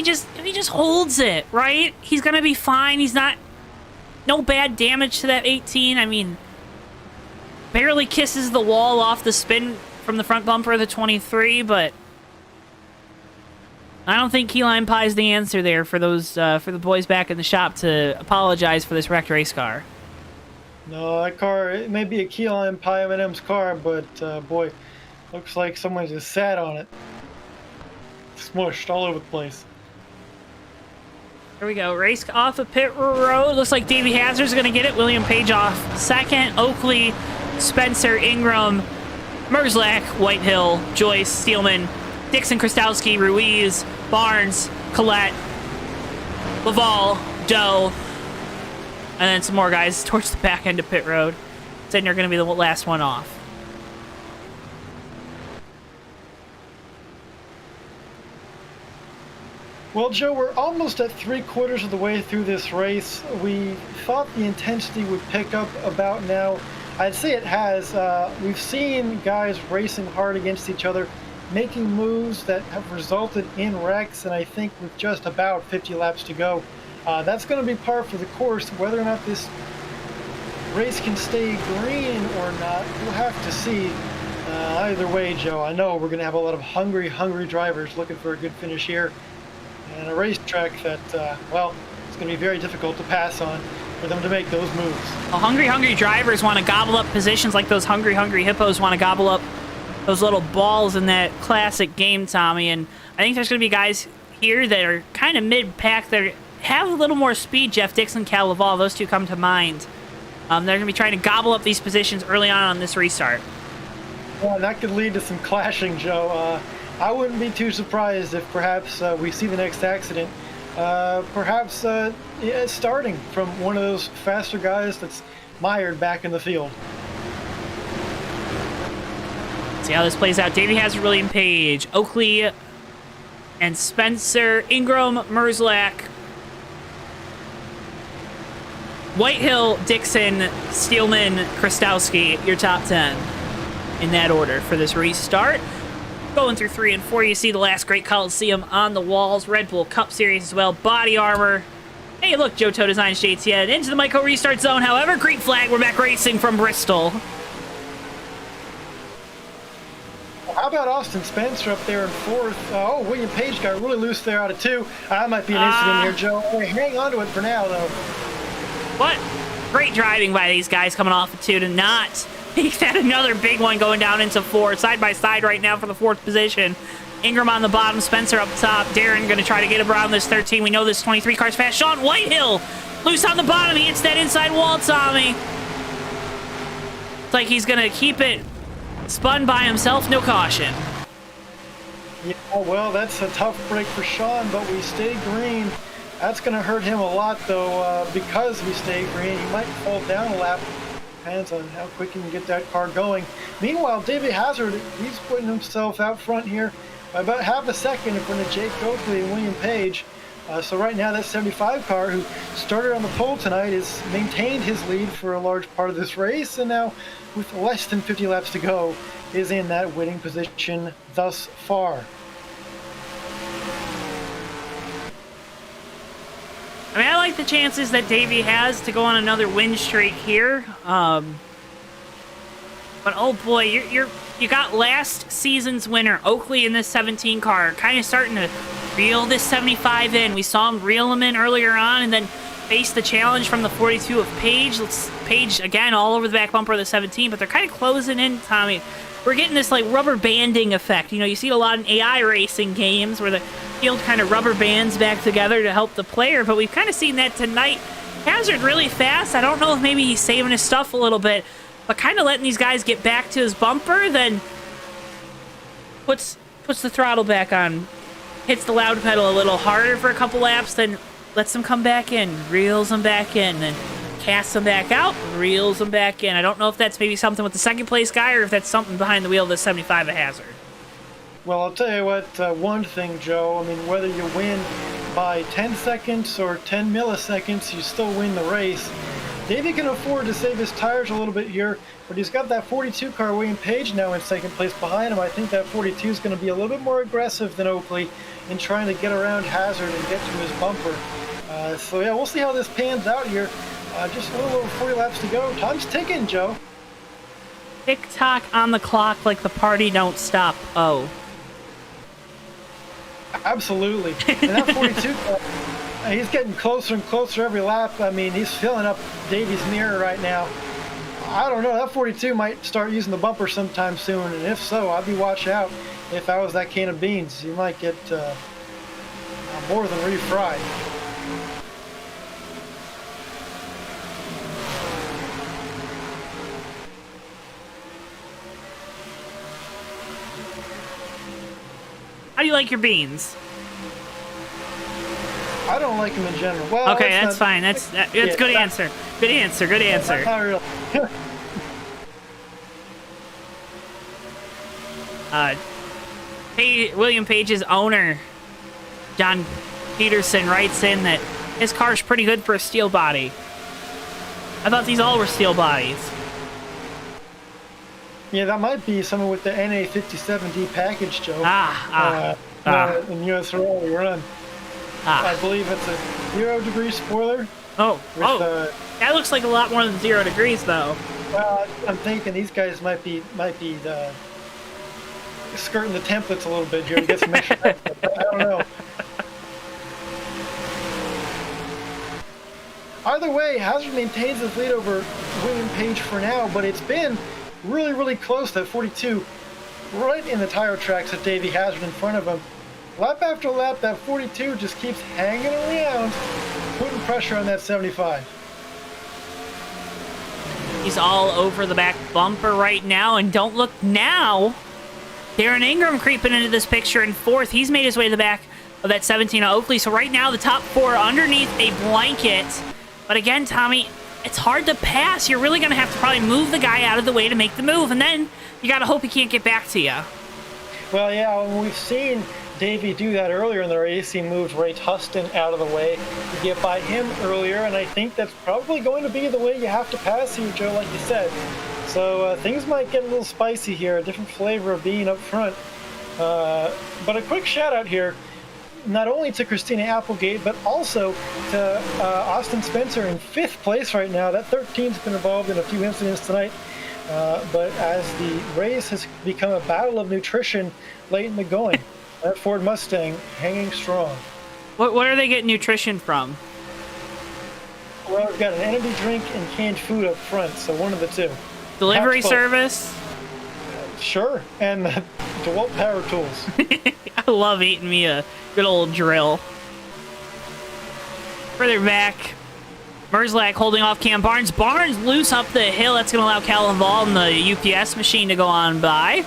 just holds it, right? He's gonna be fine. He's no bad damage to that 18. I mean, barely kisses the wall off the spin from the front bumper of the 23, but I don't think Key Lime Pie's the answer there for those for the boys back in the shop to apologize for this wrecked race car. No, that car, it may be a Key Lime Pie M&M's car, but boy, looks like someone just sat on it. Smushed all over the place. Here we go. Race off of pit road. Looks like Davey Hazard's going to get it. William Page off second. Oakley, Spencer, Ingram, Merzlak, Whitehill, Joyce, Steelman, Dixon, Krastowski, Ruiz, Barnes, Collette, Laval, Doe, and then some more guys towards the back end of pit road. Then you're going to be the last one off. Well, Joe, we're almost at 3/4 of the way through this race. We thought the intensity would pick up about now. I'd say it has. We've seen guys racing hard against each other, making moves that have resulted in wrecks, and I think with just about 50 laps to go, that's going to be par for the course. Whether or not this race can stay green or not, we'll have to see. Either way, Joe, I know we're going to have a lot of hungry drivers looking for a good finish here, and a racetrack that, well, it's going to be very difficult to pass on for them to make those moves. Well, hungry drivers want to gobble up positions like those hungry hippos want to gobble up those little balls in that classic game, Tommy. And I think there's going to be guys here that are kind of mid-pack that have a little more speed. Jeff Dixon, Cal Laval, those two come to mind. They're going to be trying to gobble up these positions early on this restart. Well, that could lead to some clashing, Joe. I wouldn't be too surprised if perhaps we see the next accident. Perhaps starting from one of those faster guys that's mired back in the field. See how this plays out. Davey Hazard, William Page, Oakley, and Spencer, Ingram, Merzlak, Whitehill, Dixon, Steelman, Krastowski, your top 10 in that order for this restart. Going through 3 and 4, you see the last great Coliseum on the walls. Red Bull Cup Series as well. Body armor. Hey, look, JoeTow Designs JTN into the Micro restart zone. However, green flag, we're back racing from Bristol. How about Austin Spencer up there in 4th? William Page got really loose there out of 2. That might be an incident here, Joe. Hey, hang on to it for now, though. What? Great driving by these guys coming off of 2 to not. He's had another big one going down into 4. Side by side right now for the 4th position. Ingram on the bottom, Spencer up top. Darren going to try to get around this 13. We know this 23 car's fast. Sean Whitehill, loose on the bottom. He hits that inside wall, Tommy. It's like he's going to keep it spun by himself. No caution. Yeah, well, that's a tough break for Sean, but we stay green. That's going to hurt him a lot, though, because we stay green. He might fall down a lap. Depends on how quick he can get that car going. Meanwhile, David Hazard, he's putting himself out front here by about half a second in front of Jake Oakley and William Page. So right now, that 75 car, who started on the pole tonight, has maintained his lead for a large part of this race, and now, with less than 50 laps to go, is in that winning position thus far. I mean, I like the chances that Davey has to go on another win streak here. But oh boy, you got last season's winner, Oakley, in this 17 car, kind of starting to reel this 75 in. We saw him reel him in earlier on and then face the challenge from the 42 of Page. Page, again, all over the back bumper of the 17, but they're kind of closing in, Tommy. We're getting this, like, rubber banding effect. You know, you see a lot in AI racing games where the field kind of rubber bands back together to help the player, but we've kind of seen that tonight. Hazard really fast. I don't know if maybe he's saving his stuff a little bit, but kind of letting these guys get back to his bumper, then puts the throttle back on, hits the loud pedal a little harder for a couple laps, then lets them come back in, reels them back in, then casts them back out, reels them back in. I don't know if that's maybe something with the second place guy or if that's something behind the wheel of the 75 of Hazard. Well, I'll tell you what, one thing, Joe, I mean, whether you win by 10 seconds or 10 milliseconds, you still win the race. Davey can afford to save his tires a little bit here, but he's got that 42 car, William Page, now in second place behind him. I think that 42 is going to be a little bit more aggressive than Oakley in trying to get around Hazard and get to his bumper. So yeah, we'll see how this pans out here. Just a little over 40 laps to go. Time's ticking, Joe. Tick-tock on the clock like the party don't stop. Oh. Absolutely. And that 42 car, he's getting closer and closer every lap. I mean, he's filling up Davey's mirror right now. I don't know, that 42 might start using the bumper sometime soon, and if so, I'd be watch out. If I was that can of beans, you might get more than refried. How do you like your beans? I don't like them in general. Well, okay, that's fine. That's yeah, good answer. Good answer. Good answer. Not real. William Page's owner, John Peterson, writes in that his car's pretty good for a steel body. I thought these all were steel bodies. Yeah, that might be someone with the NA57D package, Joe. In USORL we run. I believe it's a 0-degree spoiler. That looks like a lot more than 0 degrees, though. Well, I'm thinking these guys might be skirting the templates a little bit here to get some extra templates. I don't know. Either way, Hazard maintains his lead over William Page for now, but it's been really, really close, that 42, right in the tire tracks of Davey Hazard in front of him. Lap after lap, that 42 just keeps hanging around, putting pressure on that 75. He's all over the back bumper right now, and don't look now. Darren Ingram creeping into this picture in 4th. He's made his way to the back of that 17 of Oakley. So right now, the top 4 underneath a blanket. But again, Tommy, it's hard to pass. You're really going to have to probably move the guy out of the way to make the move, and then you got to hope he can't get back to you. Well, yeah, we've seen Davey do that earlier in the race. He moved Ray Tustin out of the way to get by him earlier, and I think that's probably going to be the way you have to pass here, Joe, like you said. So things might get a little spicy here, a different flavor of being up front. But a quick shout out here, not only to Christina Applegate, but also to Austin Spencer in 5th place right now. That 13's been involved in a few incidents tonight. But as the race has become a battle of nutrition late in the going, that Ford Mustang hanging strong. What are they getting nutrition from? Well, we've got an energy drink and canned food up front, so one of the two. Delivery service? Sure, and the DeWalt power tools. I love eating me a good old drill. Further back, Merzlak holding off Cam Barnes. Barnes loose up the hill. That's going to allow Callum Ball and the UPS machine to go on by.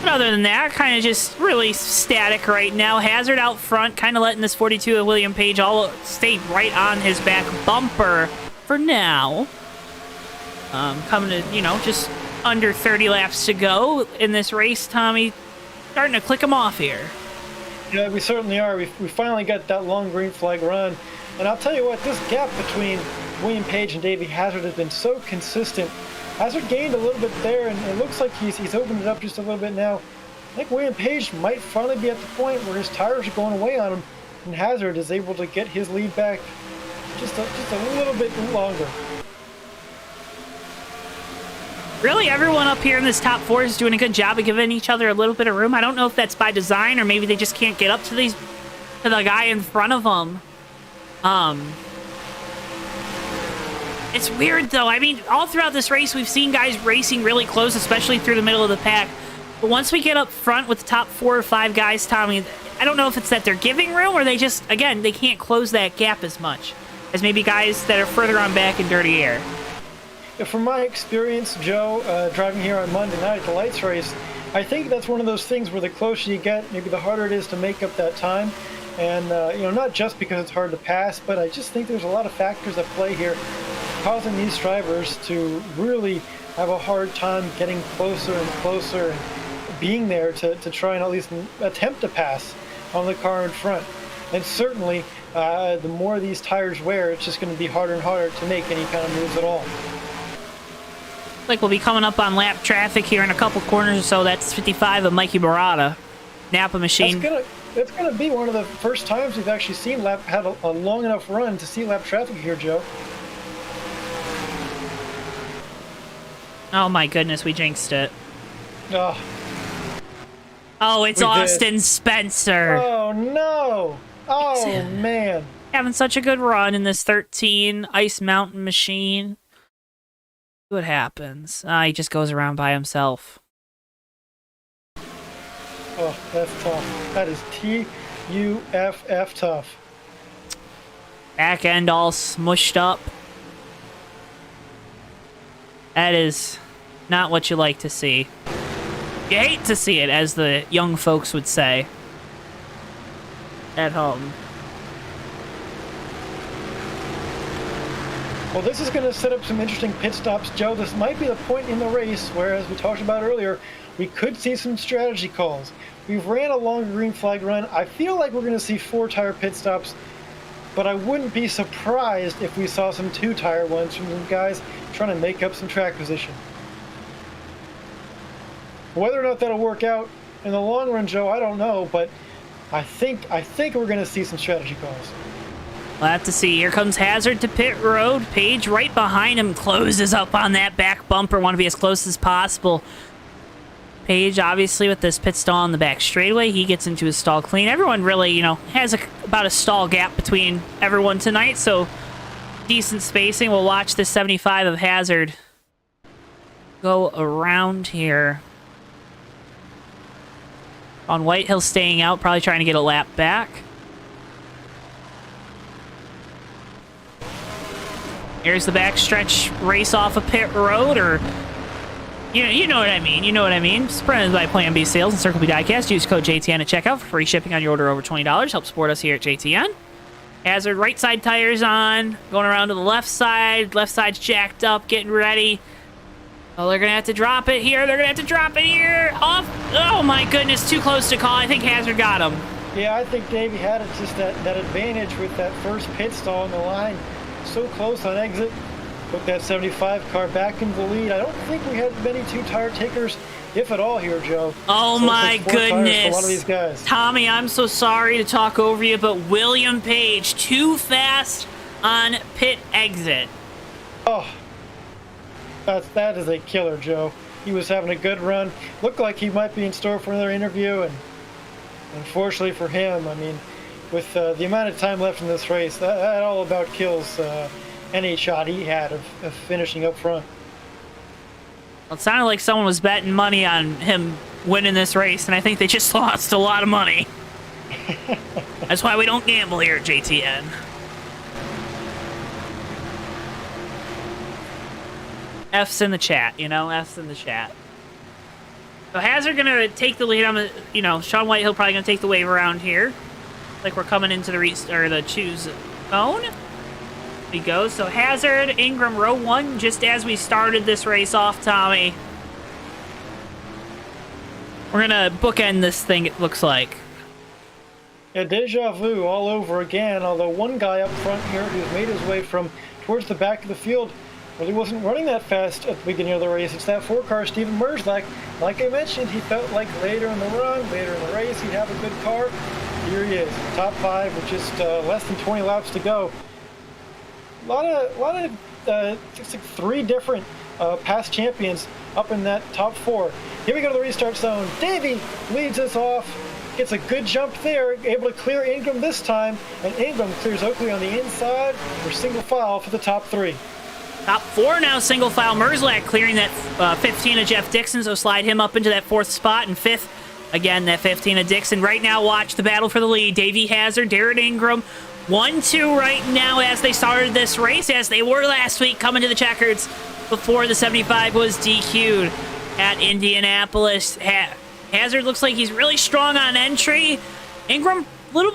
But other than that, kind of just really static right now. Hazard out front, kind of letting this 42 of William Page all stay right on his back bumper for now. Coming to, just under 30 laps to go in this race, Tommy. Starting to click them off here. Yeah, we certainly are. We finally got that long green flag run. And I'll tell you what, this gap between William Page and Davey Hazard has been so consistent. Hazard gained a little bit there, and it looks like he's opened it up just a little bit now. I think William Page might finally be at the point where his tires are going away on him, and Hazard is able to get his lead back just a little bit longer. Really, everyone up here in this top 4 is doing a good job of giving each other a little bit of room. I don't know if that's by design or maybe they just can't get up to the guy in front of them. It's weird, though. I mean, all throughout this race, we've seen guys racing really close, especially through the middle of the pack. But once we get up front with the top 4 or 5 guys, Tommy, I don't know if it's that they're giving room or they just, again, they can't close that gap as much as maybe guys that are further on back in dirty air. From my experience, Joe, driving here on Monday night, the lights race, I think that's one of those things where the closer you get, maybe the harder it is to make up that time. And, not just because it's hard to pass, but I just think there's a lot of factors at play here causing these drivers to really have a hard time getting closer and closer and being there to try and at least attempt to pass on the car in front. And certainly, the more these tires wear, it's just going to be harder and harder to make any kind of moves at all. Like we'll be coming up on lap traffic here in a couple corners or so. That's 55 of Mikey Barada. Napa machine. That's gonna be one of the first times we've actually seen had a long enough run to see lap traffic here, Joe. Oh my goodness, we jinxed it. Oh, it's Austin Spencer. Oh no! Oh man! Having such a good run in this 13 Ice Mountain machine. See what happens. He just goes around by himself. Oh, that's tough. That is T-U-F-F tough. Back end all smushed up. That is not what you like to see. You hate to see it, as the young folks would say at home. Well, this is going to set up some interesting pit stops, Joe. This might be the point in the race where, as we talked about earlier, we could see some strategy calls. We've ran a long green flag run. I feel like we're going to see 4-tire pit stops, but I wouldn't be surprised if we saw some 2-tire ones from some guys trying to make up some track position. Whether or not that'll work out in the long run, Joe, I don't know, but I think we're going to see some strategy calls. We'll have to see. Here comes Hazard to pit road. Page right behind him closes up on that back bumper. Want to be as close as possible. Page, obviously, with this pit stall in the back straightaway, he gets into his stall clean. Everyone really, you know, has about a stall gap between everyone tonight, so decent spacing. We'll watch this 75 of Hazard go around here. On Whitehill staying out, probably trying to get a lap back. Here's the backstretch race off of pit road, or you know what I mean. You know what I mean. Presented by Plan B Sales and Circle B Diecast. Use code JTN at checkout for free shipping on your order over $20. Help support us here at JTN. Hazard right side tires on, going around to the left side. Left side's jacked up, getting ready. Oh, they're gonna have to drop it here. They're gonna have to drop it here. Off. Oh my goodness, too close to call. I think Hazard got him. Yeah, I think Davey had it, just that advantage with that first pit stall in the line. So close on exit. Put that 75 car back into the lead. I don't think we had many two-tire takers, if at all, here, Joe. Oh, so my goodness. For a lot of these guys. Tommy, I'm so sorry to talk over you, but William Page, too fast on pit exit. Oh, that is a killer, Joe. He was having a good run. Looked like he might be in store for another interview, and unfortunately for him, I mean, with the amount of time left in this race, that all about kills any shot he had of finishing up front. Well, it sounded like someone was betting money on him winning this race, and I think they just lost a lot of money. That's why we don't gamble here at JTN. F's in the chat, you know? F's in the chat. So Hazard gonna take the lead. Sean Whitehill probably gonna take the wave around here. Like we're coming into the choose zone. We go. So Hazard, Ingram, row one, just as we started this race off, Tommy. We're gonna bookend this thing, it looks like. Yeah, deja vu all over again, although one guy up front here who's made his way from towards the back of the field really wasn't running that fast at the beginning of the race. It's that 4-car Steven Merzlak. Like I mentioned, he felt like later in the run, later in the race, he'd have a good car. Here he is, top 5 with just less than 20 laps to go. A lot of 3 different past champions up in that top 4. Here we go to the restart zone. Davey leads us off, gets a good jump there, able to clear Ingram this time, and Ingram clears Oakley on the inside for single file for the top 3. Top 4 now, single file. Merzlak clearing that 15 of Jeff Dixon, so slide him up into that 4th spot, and 5th, again, that 15 of Dixon. Right now, watch the battle for the lead. Davey Hazard, Darren Ingram, 1-2 right now as they started this race, as they were last week, coming to the checkers before the 75 was DQ'd at Indianapolis. Hazard looks like he's really strong on entry. Ingram,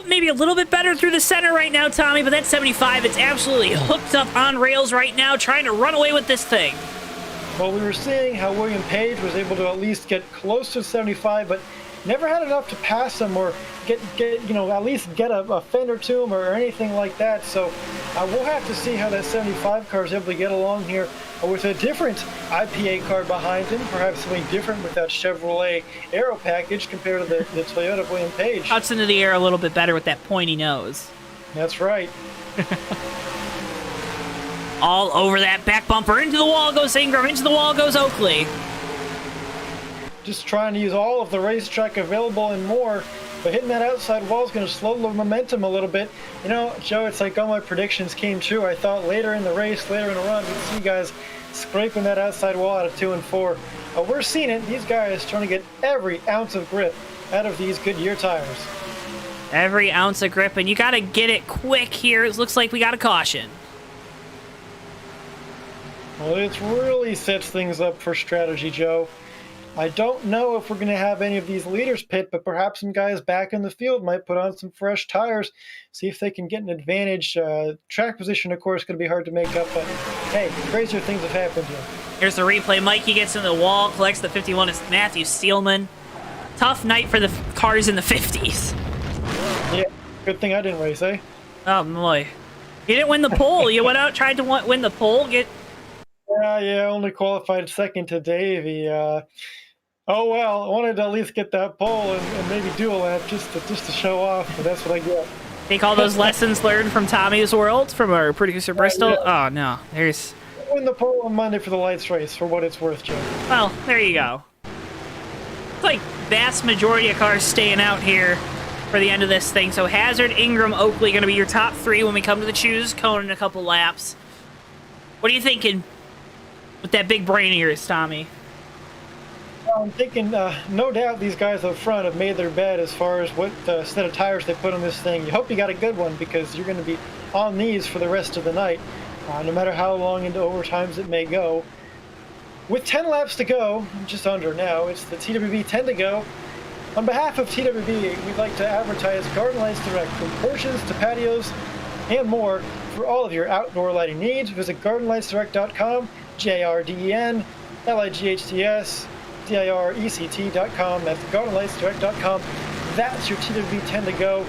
maybe a little bit better through the center right now, Tommy, but that 75, it's absolutely hooked up on rails right now, trying to run away with this thing. Well, we were seeing how William Page was able to at least get close to 75, but never had enough to pass him or get at least get a fender to him or anything like that. So we'll have to see how that 75 car is able to get along here with a different IPA car behind him, perhaps something different with that Chevrolet Aero package compared to the Toyota of William Page. Cuts into the air a little bit better with that pointy nose. That's right. All over that back bumper. Into the wall goes Ingram. Into the wall goes Oakley. Just trying to use all of the racetrack available and more, but hitting that outside wall is going to slow the momentum a little bit. You know, Joe, it's like all my predictions came true. I thought later in the race, later in the run, we'd see guys scraping that outside wall out of 2 and 4. We're seeing it. These guys trying to get every ounce of grip out of these Goodyear tires. Every ounce of grip, and you got to get it quick here. It looks like we got a caution. Well, it really sets things up for strategy, Joe. I don't know if we're going to have any of these leaders pit, but perhaps some guys back in the field might put on some fresh tires, see if they can get an advantage. Track position, of course, going to be hard to make up, but hey, crazier things have happened here. Here's the replay. Mikey gets in the wall, collects the 51. It's Matthew Steelman. Tough night for the cars in the 50s. Yeah, good thing I didn't race, eh? Oh, boy. You didn't win the pole. You went out, tried to win the pole. Yeah, only qualified second to Davey. Oh well, I wanted to at least get that pole and maybe do a lap just to show off, but that's what I get. Take all those lessons learned from Tommy's World from our producer Bristol. Yeah. Oh no, there's. Win the pole on Monday for the lights race, for what it's worth, Joe. Well, there you go. It's like vast majority of cars staying out here for the end of this thing. So Hazard, Ingram, Oakley going to be your top three when we come to the choose cone in a couple laps. What are you thinking with that big brain of yours, Tommy? I'm thinking, no doubt these guys up front have made their bet as far as what set of tires they put on this thing. You hope you got a good one because you're going to be on these for the rest of the night, no matter how long into overtimes it may go. With 10 laps to go, just under now, it's the TWB 10 to go. On behalf of TWB, we'd like to advertise Garden Lights Direct, from portions to patios and more for all of your outdoor lighting needs. Visit gardenlightsdirect.com, GARDEN, LIGHTS, DIRECT.com. That's gardenlightsdirect.com. That's your TWB 10 to go.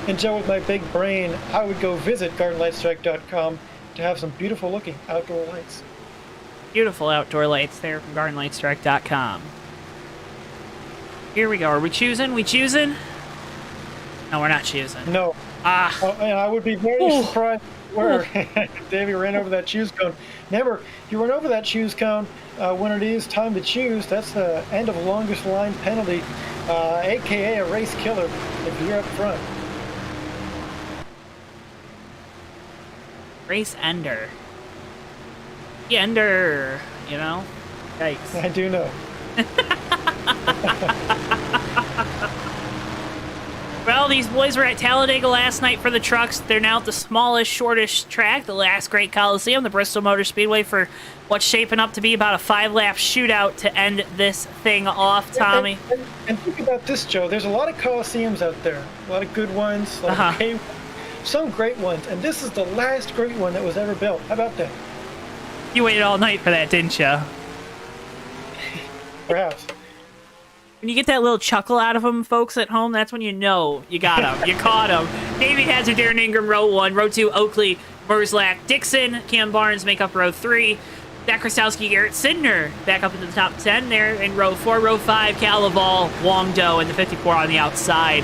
And Joe, with my big brain, I would go visit gardenlightsdirect.com to have some beautiful looking outdoor lights. Beautiful outdoor lights there from gardenlightsdirect.com. Here we go. Are we choosing? We choosing? No, we're not choosing. No. And I would be very surprised where Davey ran over that choose cone. Remember, you run over that choose cone when it is time to choose. That's the end of longest line penalty, aka a race killer if you're up front. Race ender. The ender, you know? Yikes. I do know. Well, these boys were at Talladega last night for the trucks. They're now at the smallest, shortest track, the last great Coliseum, the Bristol Motor Speedway, for what's shaping up to be about a 5-lap shootout to end this thing off, Tommy. And think about this, Joe. There's a lot of Coliseums out there. A lot of good ones, a lot of okay ones, some great ones. And this is the last great one that was ever built. How about that? You waited all night for that, didn't you? Perhaps. When you get that little chuckle out of them, folks at home, that's when you know you got them. You caught them. Davey Hazard, Darren Ingram, row 1. Row 2, Oakley, Merzlak, Dixon, Cam Barnes make up row 3. Zach Krastowski, Garrett Sidner back up into the top 10 there in row 4. Row 5, Cal Laval, Wong Do, and the 54 on the outside.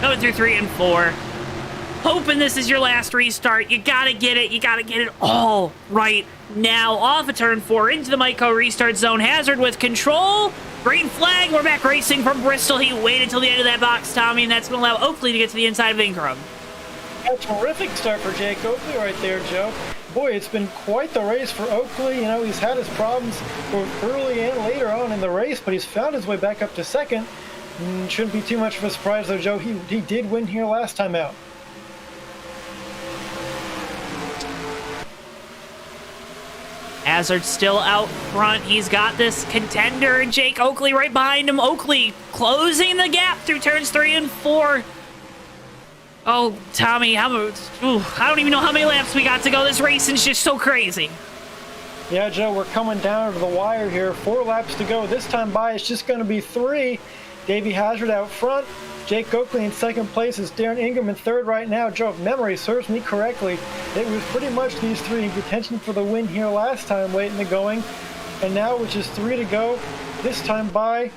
Going through 3 and 4. Hoping this is your last restart. You gotta get it. You gotta get it all right now. Off of turn 4 into the Myco restart zone. Hazard with control. Green flag. We're back racing from Bristol. He waited till the end of that box, Tommy, and that's going to allow Oakley to get to the inside of Ingram. A terrific start for Jake Oakley right there, Joe. Boy, it's been quite the race for Oakley. You know, he's had his problems both early and later on in the race, but he's found his way back up to second. Shouldn't be too much of a surprise, though, Joe. He did win here last time out. Hazard still out front. He's got this contender, Jake Oakley right behind him. Oakley closing the gap through turns 3 and 4. Oh, Tommy, I don't even know how many laps we got to go. This race is just so crazy. Yeah, Joe, we're coming down to the wire here. 4 laps to go. This time by, it's just going to be 3. Davey Hazard out front. Jake Oakley in second place. Is Darren Ingram in third right now. Joe, if memory serves me correctly, it was pretty much these 3 in contention for the win here last time, late in the going. And now, with just 3 to go, this time by,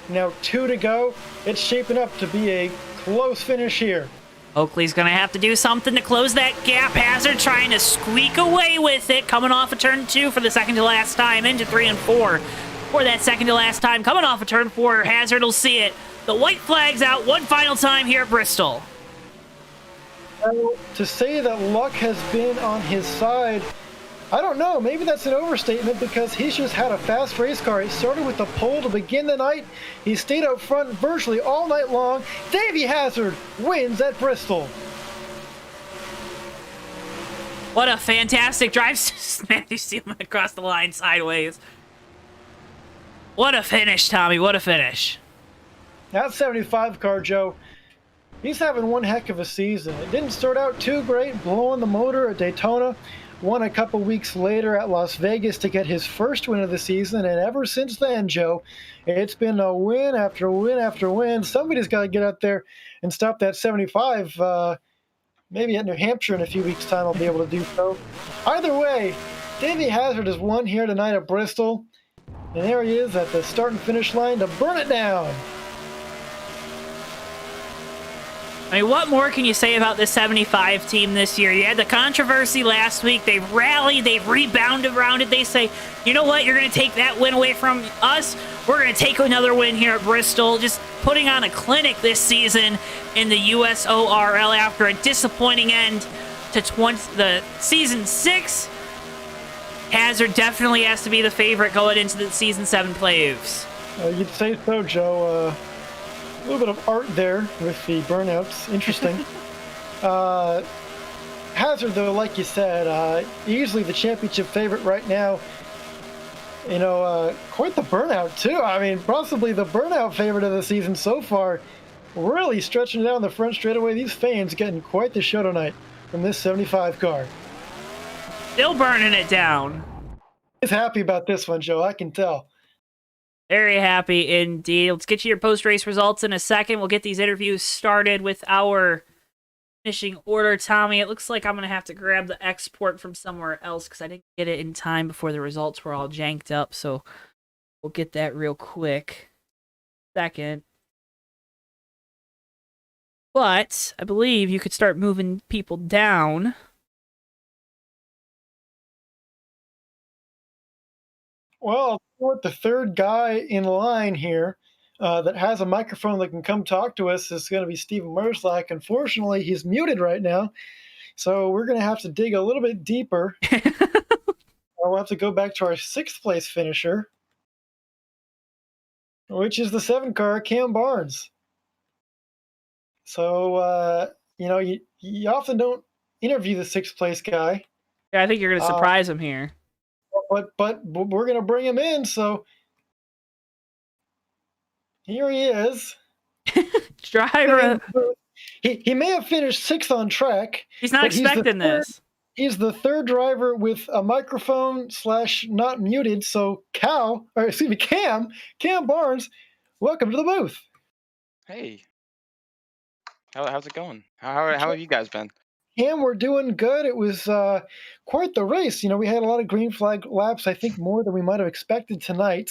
now 2 to go. It's shaping up to be a close finish here. Oakley's going to have to do something to close that gap. Hazard trying to squeak away with it. Coming off of turn 2 for the second to last time into 3 and 4. For that second to last time. Coming off of turn 4, Hazard will see it. The white flag's out one final time here at Bristol. To say that luck has been on his side, I don't know. Maybe that's an overstatement because he's just had a fast race car. He started with the pole to begin the night. He stayed up front virtually all night long. Davey Hazard wins at Bristol. What a fantastic drive. Matthew Steelman across the line sideways. What a finish, Tommy. What a finish. That 75 car, Joe, he's having one heck of a season. It didn't start out too great, blowing the motor at Daytona. Won a couple weeks later at Las Vegas to get his first win of the season. And ever since then, Joe, it's been a win after win after win. Somebody's got to get out there and stop that 75. Maybe at New Hampshire in a few weeks' time I'll be able to do so. Either way, Davey Hazard has won here tonight at Bristol. And there he is at the start and finish line to burn it down. I mean, what more can you say about the 75 team this year? You had the controversy last week. They've rallied. They've rebounded around it. They say, you know what? You're going to take that win away from us. We're going to take another win here at Bristol. Just putting on a clinic this season in the USORL after a disappointing end to the season 6. Hazard definitely has to be the favorite going into the season 7 playoffs. You'd say so, Joe. A little bit of art there with the burnouts. Interesting. Hazard, though, like you said, easily the championship favorite right now. You know, quite the burnout, too. I mean, possibly the burnout favorite of the season so far. Really stretching down the front straightaway. These fans getting quite the show tonight from this 75 car. Still burning it down. He's happy about this one, Joe. I can tell. Very happy indeed. Let's get you your post-race results in a second. We'll get these interviews started with our finishing order. Tommy, it looks like I'm going to have to grab the export from somewhere else because I didn't get it in time before the results were all janked up. So we'll get that real quick. Second. But I believe you could start moving people down. Well, what the third guy in line here that has a microphone that can come talk to us is going to be Steven Merslak. Unfortunately, he's muted right now, so we're going to have to dig a little bit deeper. We'll have to go back to our 6th place finisher, which is the 7 car, Cam Barnes. So, you know, you often don't interview the 6th place guy. Yeah, I think you're going to surprise him here. But we're going to bring him in, so here he is. Driver. He may have finished 6th on track. He's not expecting this. He's the 3rd driver with a microphone / not muted, so Cam Barnes, welcome to the booth. Hey, how's it going? How have you guys been? Cam, we're doing good. It was quite the race. You know, we had a lot of green flag laps, I think more than we might have expected tonight.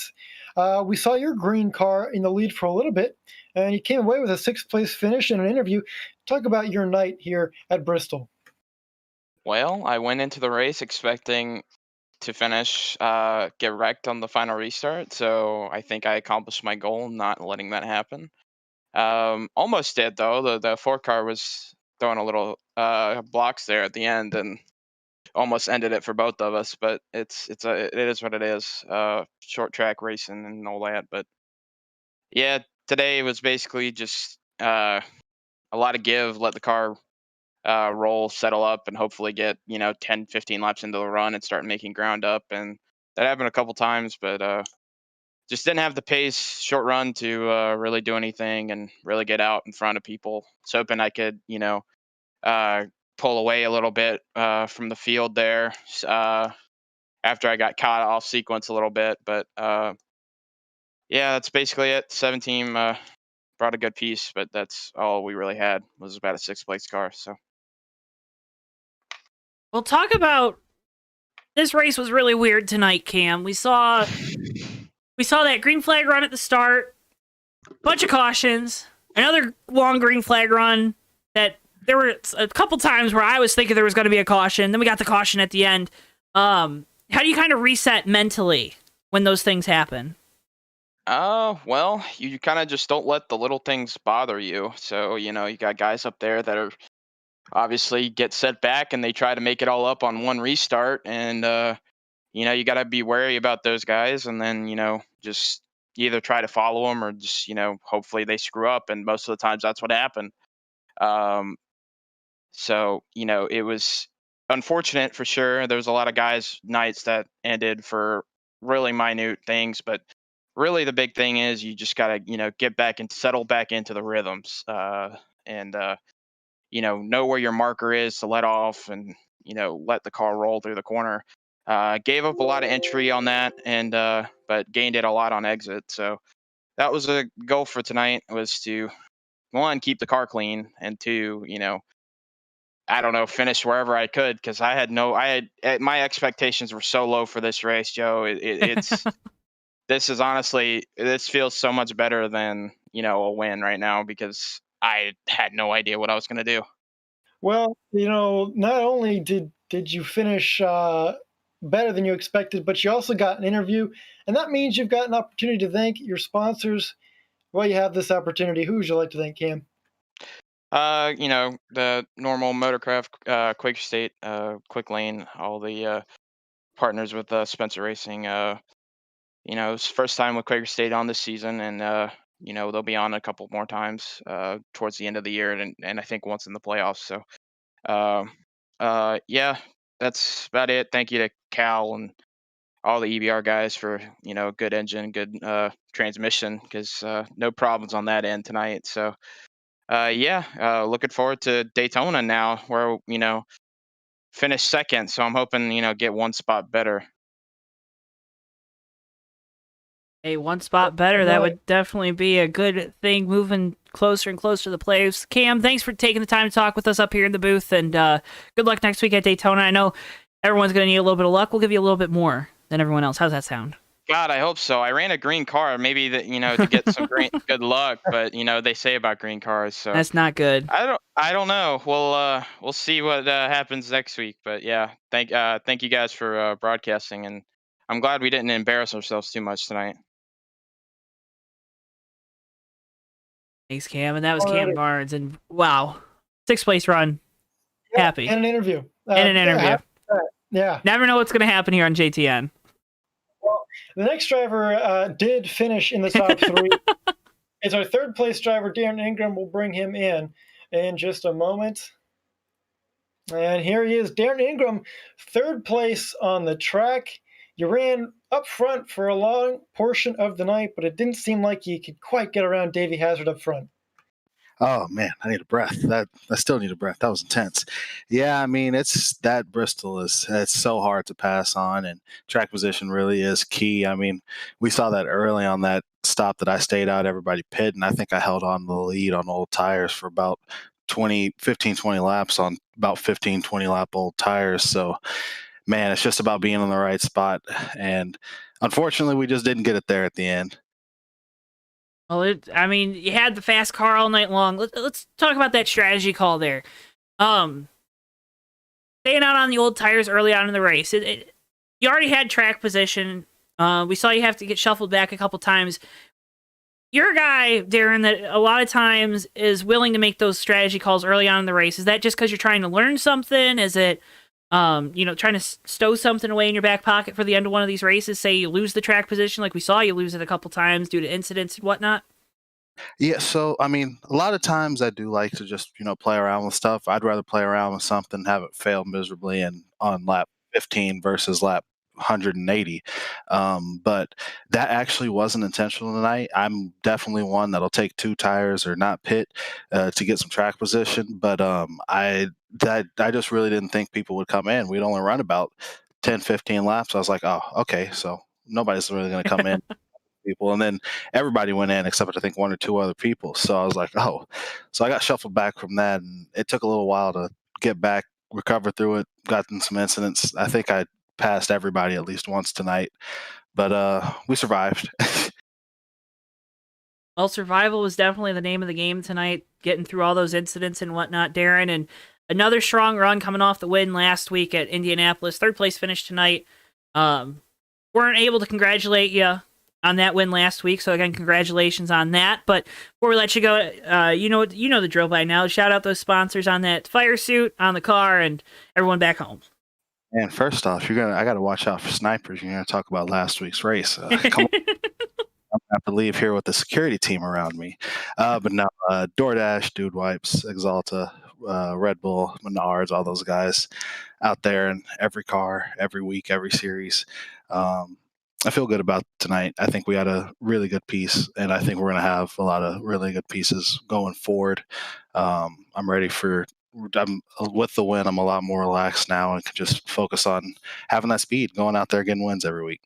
We saw your green car in the lead for a little bit, and you came away with a 6th place finish in an interview. Talk about your night here at Bristol. Well, I went into the race expecting to finish, get wrecked on the final restart, so I think I accomplished my goal, not letting that happen. Almost did, though. The 4 car was throwing a little blocks there at the end and almost ended it for both of us, but it is what it is. Short track racing and all that. But yeah, today was basically just a lot of give, let the car roll, settle up, and hopefully get 10, 15 laps into the run and start making ground up. And that happened a couple times, but just didn't have the pace, short run to really do anything and really get out in front of people. Was hoping I could, pull away a little bit from the field there after I got caught off sequence a little bit. But yeah, that's basically it. 7 team brought a good piece, but that's all we really had was about a 6th place car. So we'll talk about this race was really weird tonight, Cam. We saw that green flag run at the start, bunch of cautions, another long green flag run that there were a couple times where I was thinking there was going to be a caution. Then we got the caution at the end. How do you kind of reset mentally when those things happen? Well, you kind of just don't let the little things bother you. So, you got guys up there that are obviously get set back and they try to make it all up on one restart. And, you got to be wary about those guys and then, just either try to follow them or just, hopefully they screw up. And most of the times that's what happened. So, it was unfortunate for sure. There was a lot of guys nights that ended for really minute things, but really the big thing is you just got to, get back and settle back into the rhythms and know where your marker is to let off and, let the car roll through the corner. Gave up a lot of entry on that and but gained it a lot on exit. So that was a goal for tonight was to, 1, keep the car clean and 2, I don't know, finish wherever I could because my expectations were so low for this race, Joe. It's this is honestly, this feels so much better than, a win right now because I had no idea what I was going to do. Well, not only did you finish better than you expected, but you also got an interview, and that means you've got an opportunity to thank your sponsors. Well, you have this opportunity. Who would you like to thank, Cam? The normal Motorcraft, Quaker State, Quick Lane, all the partners with Spencer Racing. It's first time with Quaker State on this season, and they'll be on a couple more times towards the end of the year, and I think once in the playoffs. So, uh, yeah, that's about it. Thank you to Cal and all the EBR guys for good engine, good transmission, because no problems on that end tonight. So, looking forward to Daytona now, where finish second. So I'm hoping get one spot better. Hey, one spot better. That would definitely be a good thing moving closer and closer to the playoffs. Cam, thanks for taking the time to talk with us up here in the booth, and good luck next week at Daytona. I know everyone's going to need a little bit of luck. We'll give you a little bit more than everyone else. How's that sound? God, I hope so. I ran a green car, maybe that to get some good luck, but they say about green cars, so that's not good. I don't know. We'll see what happens next week, but yeah, thank you guys for broadcasting, and I'm glad we didn't embarrass ourselves too much tonight. Thanks, Cam, and that was Cam Barnes, and wow, 6th place run. Yeah, happy. And an interview. Yeah. Never know what's going to happen here on JTN. Well, the next driver did finish in the top 3. It's our 3rd place driver, Darren Ingram. We'll bring him in just a moment. And here he is, Darren Ingram, 3rd place on the track. You ran up front for a long portion of the night, but it didn't seem like you could quite get around Davey Hazard up front. Oh man, I need a breath. I still need a breath. That was intense. Yeah, I mean, it's that Bristol it's so hard to pass on, and track position really is key. I mean, we saw that early on that stop that I stayed out, everybody pit, and I think I held on to the lead on old tires for about 20 laps on about 15, 20 lap old tires. So man, it's just about being on the right spot. And unfortunately, we just didn't get it there at the end. Well, you had the fast car all night long. Let's talk about that strategy call there. Staying out on the old tires early on in the race. You already had track position. We saw you have to get shuffled back a couple times. You're a guy, Darren, that a lot of times is willing to make those strategy calls early on in the race. Is that just because you're trying to learn something? Is it trying to stow something away in your back pocket for the end of one of these races? Say you lose the track position, like we saw you lose it a couple times due to incidents and whatnot. Yeah, so I mean, a lot of times I do like to just play around with stuff. I'd rather play around with something, have it fail miserably, and on lap 15 versus lap 180. But that actually wasn't intentional tonight. I'm definitely one that'll take 2 tires or not pit to get some track position. But I just really didn't think people would come in. We'd only run about 10, 15 laps. I was like, oh, okay, so nobody's really going to come in. People, and then everybody went in except I think 1 or 2 other people. So I was like, oh, so I got shuffled back from that, and it took a little while to get back, recover through it, got in some incidents. I think I passed everybody at least once tonight, but we survived. Well, survival was definitely the name of the game tonight, getting through all those incidents and whatnot, Darren, and another strong run coming off the win last week at Indianapolis. 3rd place finish tonight. Weren't able to congratulate you on that win last week, so again, congratulations on that. But before we let you go, you know the drill by now. Shout out those sponsors on that fire suit, on the car, and everyone back home. And first off, I got to watch out for snipers. You're going to talk about last week's race. Come on. I'm going to have to leave here with the security team around me. But no, DoorDash, Dude Wipes, Exalta, Red Bull, Menards, all those guys out there in every car, every week, every series. I feel good about tonight. I think we had a really good piece, and I think we're going to have a lot of really good pieces going forward. I'm ready with the win. I'm a lot more relaxed now and can just focus on having that speed, going out there getting wins every week.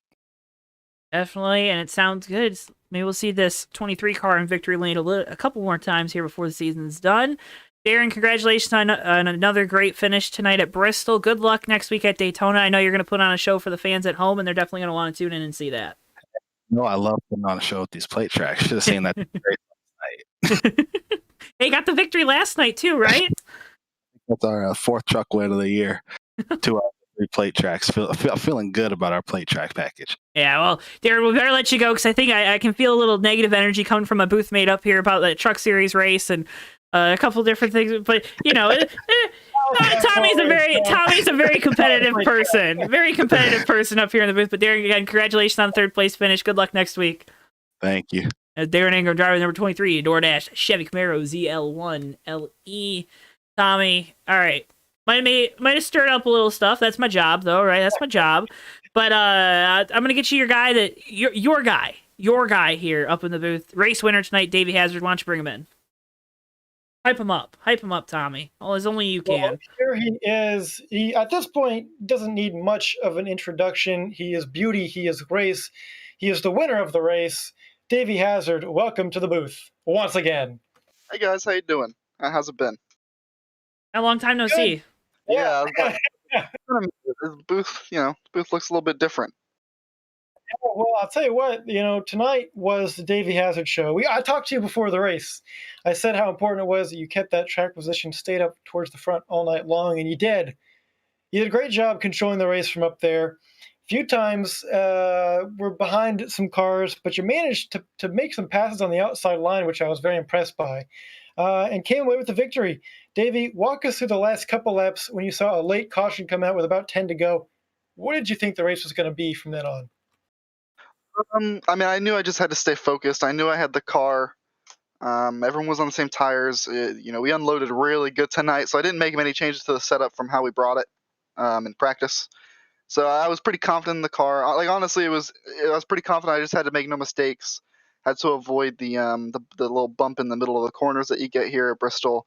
Definitely, and it sounds good. Maybe we'll see this 23 car in victory lane a couple more times here before the season's done. Darren, congratulations on another great finish tonight at Bristol. Good luck next week at Daytona. I know you're going to put on a show for the fans at home, and they're definitely going to want to tune in and see that. No, I love putting on a show with these plate tracks. Should have seen that great. They got the victory last night too, right? That's our fourth truck win of the year. 2 out of 3 plate tracks. Feeling good about our plate track package. Yeah, well, Darren, we better let you go because I think I can feel a little negative energy coming from a booth mate up here about the Truck Series race and a couple different things. But Tommy's a very competitive person, up here in the booth. But Darren, again, congratulations on the 3rd place finish. Good luck next week. Thank you. Darren Ingram, driver number 23, DoorDash Chevy Camaro ZL1 LE. Tommy, all right. Might have stirred up a little stuff. That's my job, though, right? That's my job. But I'm gonna get you your guy your guy here up in the booth. Race winner tonight, Davey Hazard. Why don't you bring him in? Hype him up, Tommy. Well, as only you can. Well, here he is. He at this point doesn't need much of an introduction. He is beauty. He is grace. He is the winner of the race. Davey Hazard, welcome to the booth once again. Hey guys, how you doing? How's it been? A long time no see. Yeah. This booth, booth looks a little bit different. Well, I'll tell you what, tonight was the Davey Hazard show. I talked to you before the race. I said how important it was that you kept that track position, stayed up towards the front all night long, and you did. You did a great job controlling the race from up there. A few times we're behind some cars, but you managed to make some passes on the outside line, which I was very impressed by, and came away with the victory. Davey, walk us through the last couple laps when you saw a late caution come out with about 10 to go. What did you think the race was going to be from then on? I knew I just had to stay focused. I knew I had the car. Everyone was on the same tires. We unloaded really good tonight, so I didn't make many changes to the setup from how we brought it in practice. So I was pretty confident in the car. Honestly, I was pretty confident. I just had to make no mistakes. Had to avoid the little bump in the middle of the corners that you get here at Bristol,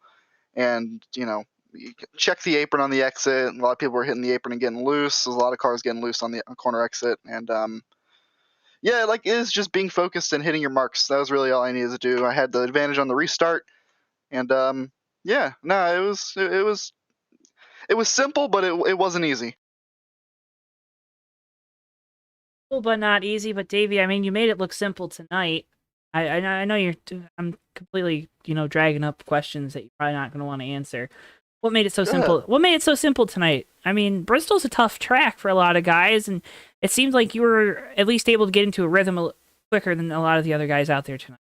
and you check the apron on the exit. A lot of people were hitting the apron and getting loose. There's a lot of cars getting loose on the corner exit, and it is just being focused and hitting your marks. That was really all I needed to do. I had the advantage on the restart, and it was simple, but it wasn't easy. But not easy. But Davey, you made it look simple tonight. I know I'm completely, dragging up questions that you're probably not going to want to answer. What made it so simple? What made it so simple tonight? Bristol's a tough track for a lot of guys, and it seems like you were at least able to get into a rhythm quicker than a lot of the other guys out there tonight.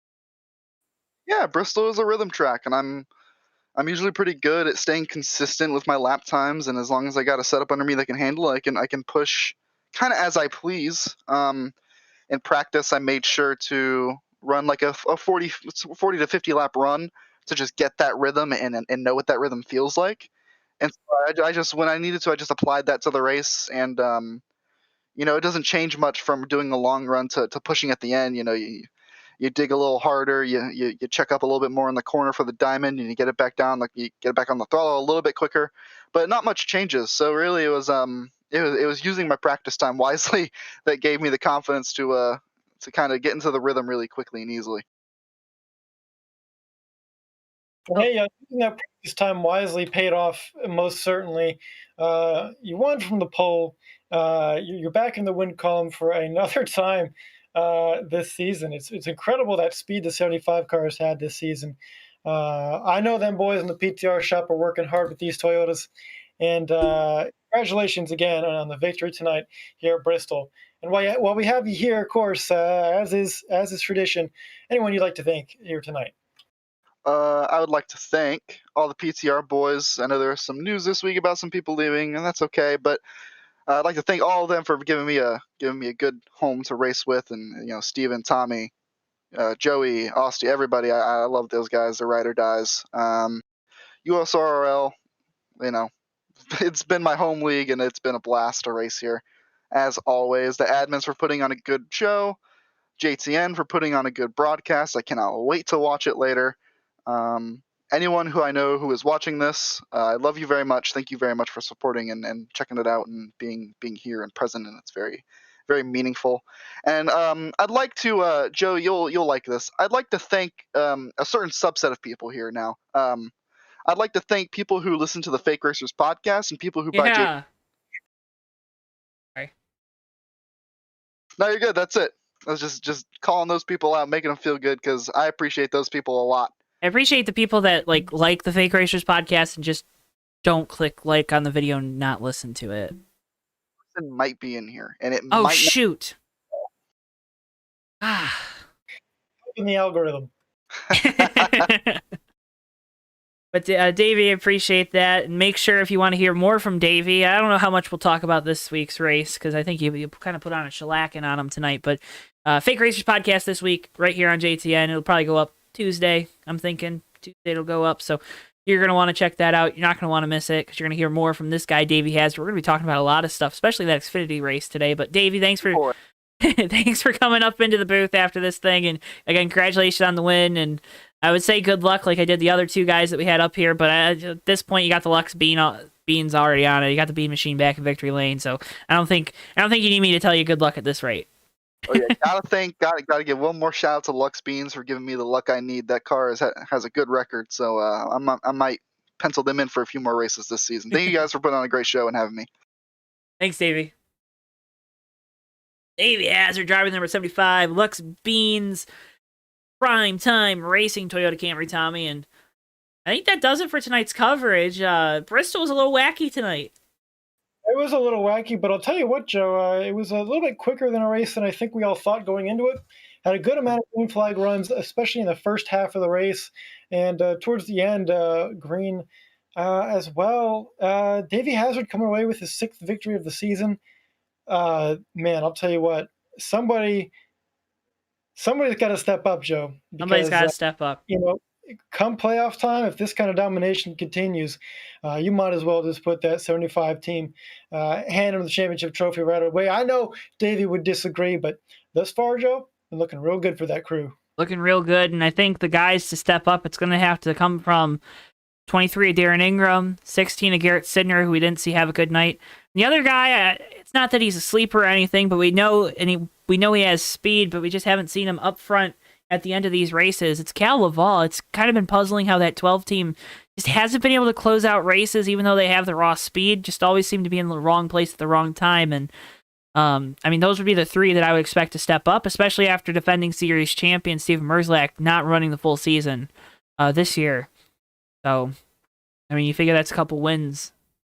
Yeah, Bristol is a rhythm track, and I'm usually pretty good at staying consistent with my lap times, and as long as I got a setup under me that can handle it, I can push kind of as I please. In practice, I made sure to run like a 40 to 50 lap run to just get that rhythm and know what that rhythm feels like. And so I just, when I needed to, I just applied that to the race. And, it doesn't change much from doing a long run to pushing at the end. You dig a little harder, you check up a little bit more in the corner for the diamond, and you get it back down, like you get it back on the throttle a little bit quicker, but not much changes. So really it was using my practice time wisely that gave me the confidence to kind of get into the rhythm really quickly and easily. Hey, using that practice time wisely paid off most certainly. You won from the pole. You're back in the win column for another time this season. It's incredible that speed the 75 cars had this season. I know them boys in the PTR shop are working hard with these Toyotas. And congratulations again on the victory tonight here at Bristol. And while we have you here, of course, as is tradition, anyone you'd like to thank here tonight? I would like to thank all the PTR boys. I know there was some news this week about some people leaving, and that's okay. But I'd like to thank all of them for giving me a good home to race with, and Steven, Tommy, Joey, Austin, everybody. I love those guys. They're ride or dies. USORL, it's been my home league, and it's been a blast to race here, as always. The admins for putting on a good show. JTN for putting on a good broadcast. I cannot wait to watch it later. Anyone who I know who is watching this, I love you very much. Thank you very much for supporting and checking it out and being here and present, and it's very, very meaningful. And I'd like to, Joe, you'll like this. I'd like to thank a certain subset of people here now. I'd like to thank people who listen to the Fake Racers podcast and people who buy Yeah. No, you're good. That's it. I was just calling those people out, making them feel good, because I appreciate those people a lot. I appreciate the people that like the Fake Racers podcast and just don't click like on the video and not listen to it. It might be in here, and it Oh might shoot! Ah. In the algorithm. But Davey, I appreciate that, and make sure if you want to hear more from Davey. I don't know how much we'll talk about this week's race because I think you kind of put on a shellacking on him tonight. But Fake Racers podcast this week right here on JTN. It'll probably go up Tuesday. I'm thinking Tuesday it'll go up, so you're gonna want to check that out. You're not gonna want to miss it because you're gonna hear more from this guy Davey has. We're gonna be talking about a lot of stuff, especially that Xfinity race today. But Davey, thanks for thanks for coming up into the booth after this thing, and again, congratulations on the win. And I would say good luck, like I did the other two guys that we had up here. But at this point, you got the Lux beans already on it. You got the bean machine back in victory lane, so I don't think you need me to tell you good luck at this rate. Oh yeah, gotta give one more shout out to Lux Beans for giving me the luck I need. That car has a good record, so I might pencil them in for a few more races this season. Thank you guys for putting on a great show and having me. Thanks, Davey. Davey Hazard, driver number 75, Lux Beans, Prime Time Racing Toyota Camry, Tommy. And I think that does it for tonight's coverage. Bristol was a little wacky tonight. It was a little wacky, but I'll tell you what, Joe, it was a little bit quicker than a race than I think we all thought going into it. Had a good amount of green flag runs, especially in the first half of the race. And towards the end, green as well. Davey Hazard coming away with his 6th victory of the season. Man, I'll tell you what, somebody's got to step up, Joe. Because, Somebody's got to step up. You know, come playoff time, if this kind of domination continues, you might as well just put that 75 team, hand them the championship trophy right away. I know Davey would disagree, but thus far, Joe, been looking real good for that crew. Looking real good, and I think the guys to step up, it's going to have to come from 23 of Darren Ingram, 16 of Garrett Sidner, who we didn't see have a good night. The other guy, it's not that he's a sleeper or anything, but we know he has speed, but we just haven't seen him up front at the end of these races. It's Cal Laval. It's kind of been puzzling how that 12 team just hasn't been able to close out races, even though they have the raw speed. Just always seem to be in the wrong place at the wrong time. And I mean, those would be the 3 that I would expect to step up, especially after defending series champion Steven Merzlak not running the full season this year. So, I mean, you figure that's a couple wins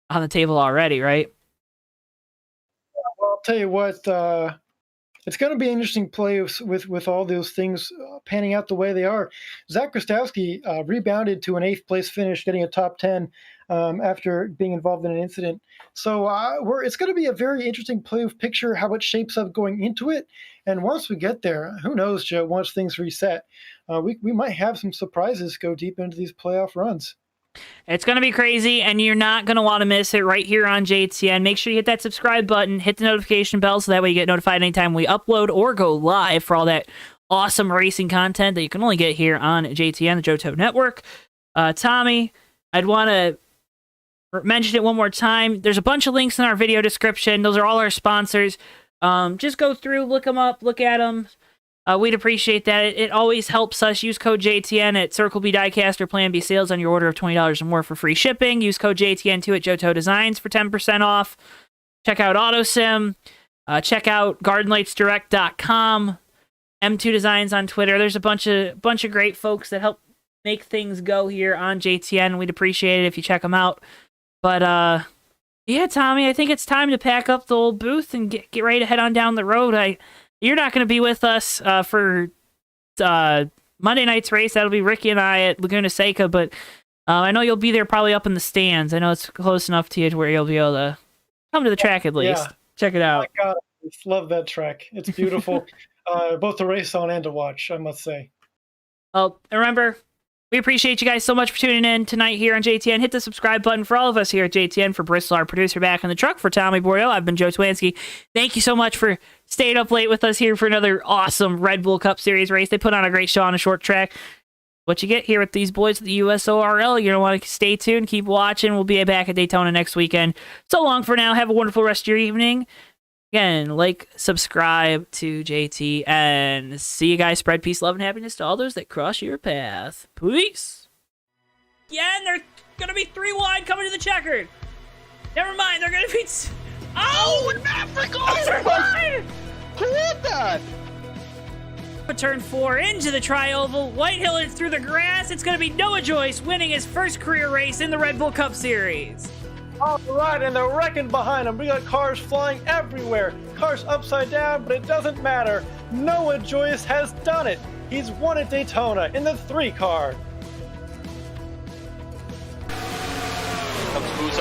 on the table already, right? Well, I'll tell you what, it's going to be an interesting play with all those things panning out the way they are. Zach Krastowski rebounded to an 8th place finish, getting a top 10 after being involved in an incident. So it's going to be a very interesting playoff picture, how it shapes up going into it. And once we get there, who knows, Joe, once things reset, we might have some surprises go deep into these playoff runs. It's going to be crazy, and you're not going to want to miss it right here on JTN. Make sure you hit that subscribe button, hit the notification bell, so that way you get notified anytime we upload or go live for all that awesome racing content that you can only get here on JTN, the JoeTowNetwork. Tommy, I'd want to mention it one more time. There's a bunch of links in our video description. Those are all our sponsors. Just go through, look them up, look at them. We'd appreciate that. It always helps us. Use code JTN at Circle B Diecast or Plan B Sales on your order of $20 or more for free shipping. Use code JTN2 at JoeTow Designs for 10% off. Check out AutoSim. Check out GardenLightsDirect.com. M2 Designs on Twitter. There's a bunch of great folks that help make things go here on JTN. We'd appreciate it if you check them out. But yeah, Tommy, I think it's time to pack up the old booth and get ready to head on down the road. You're not going to be with us for Monday night's race. That'll be Ricky and I at Laguna Seca, but I know you'll be there probably up in the stands. I know it's close enough to you to where you'll be able to come to the track at least. Yeah. Check it out. Oh my God, I just love that track. It's beautiful, both to race on and to watch, I must say. Well, remember, we appreciate you guys so much for tuning in tonight here on JTN. Hit the subscribe button for all of us here at JTN. For Bristol, our producer back in the truck, for Tommy Boreal, I've been Joe Twansky. Thank you so much for staying up late with us here for another awesome Red Bull Cup Series race. They put on a great show on a short track. What you get here with these boys at the USORL, you're going to want to stay tuned, keep watching. We'll be back at Daytona next weekend. So long for now. Have a wonderful rest of your evening. Again, like, subscribe to JT, and see you guys. Spread peace, love, and happiness to all those that cross your path. Peace. Yeah, and they're going to be 3 wide coming to the checkered. Never mind, they're going to be... Oh, Maverick! they're wide! Who did that? Turn 4 into the tri-oval. Whitehill through the grass. It's going to be Noah Joyce winning his first career race in the Red Bull Cup Series. All right, and they're wrecking behind him. We got cars flying everywhere. Cars upside down, but it doesn't matter. Noah Joyce has done it. He's won at Daytona in the 3 car.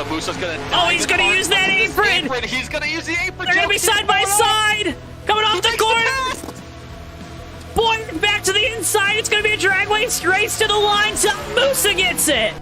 Musa's gonna. Oh, he's going to use that apron. He's gonna use the apron. They're going to be side by side. Coming off the corner. Boy, back to the inside. It's going to be a drag race to the line. So Musa gets it.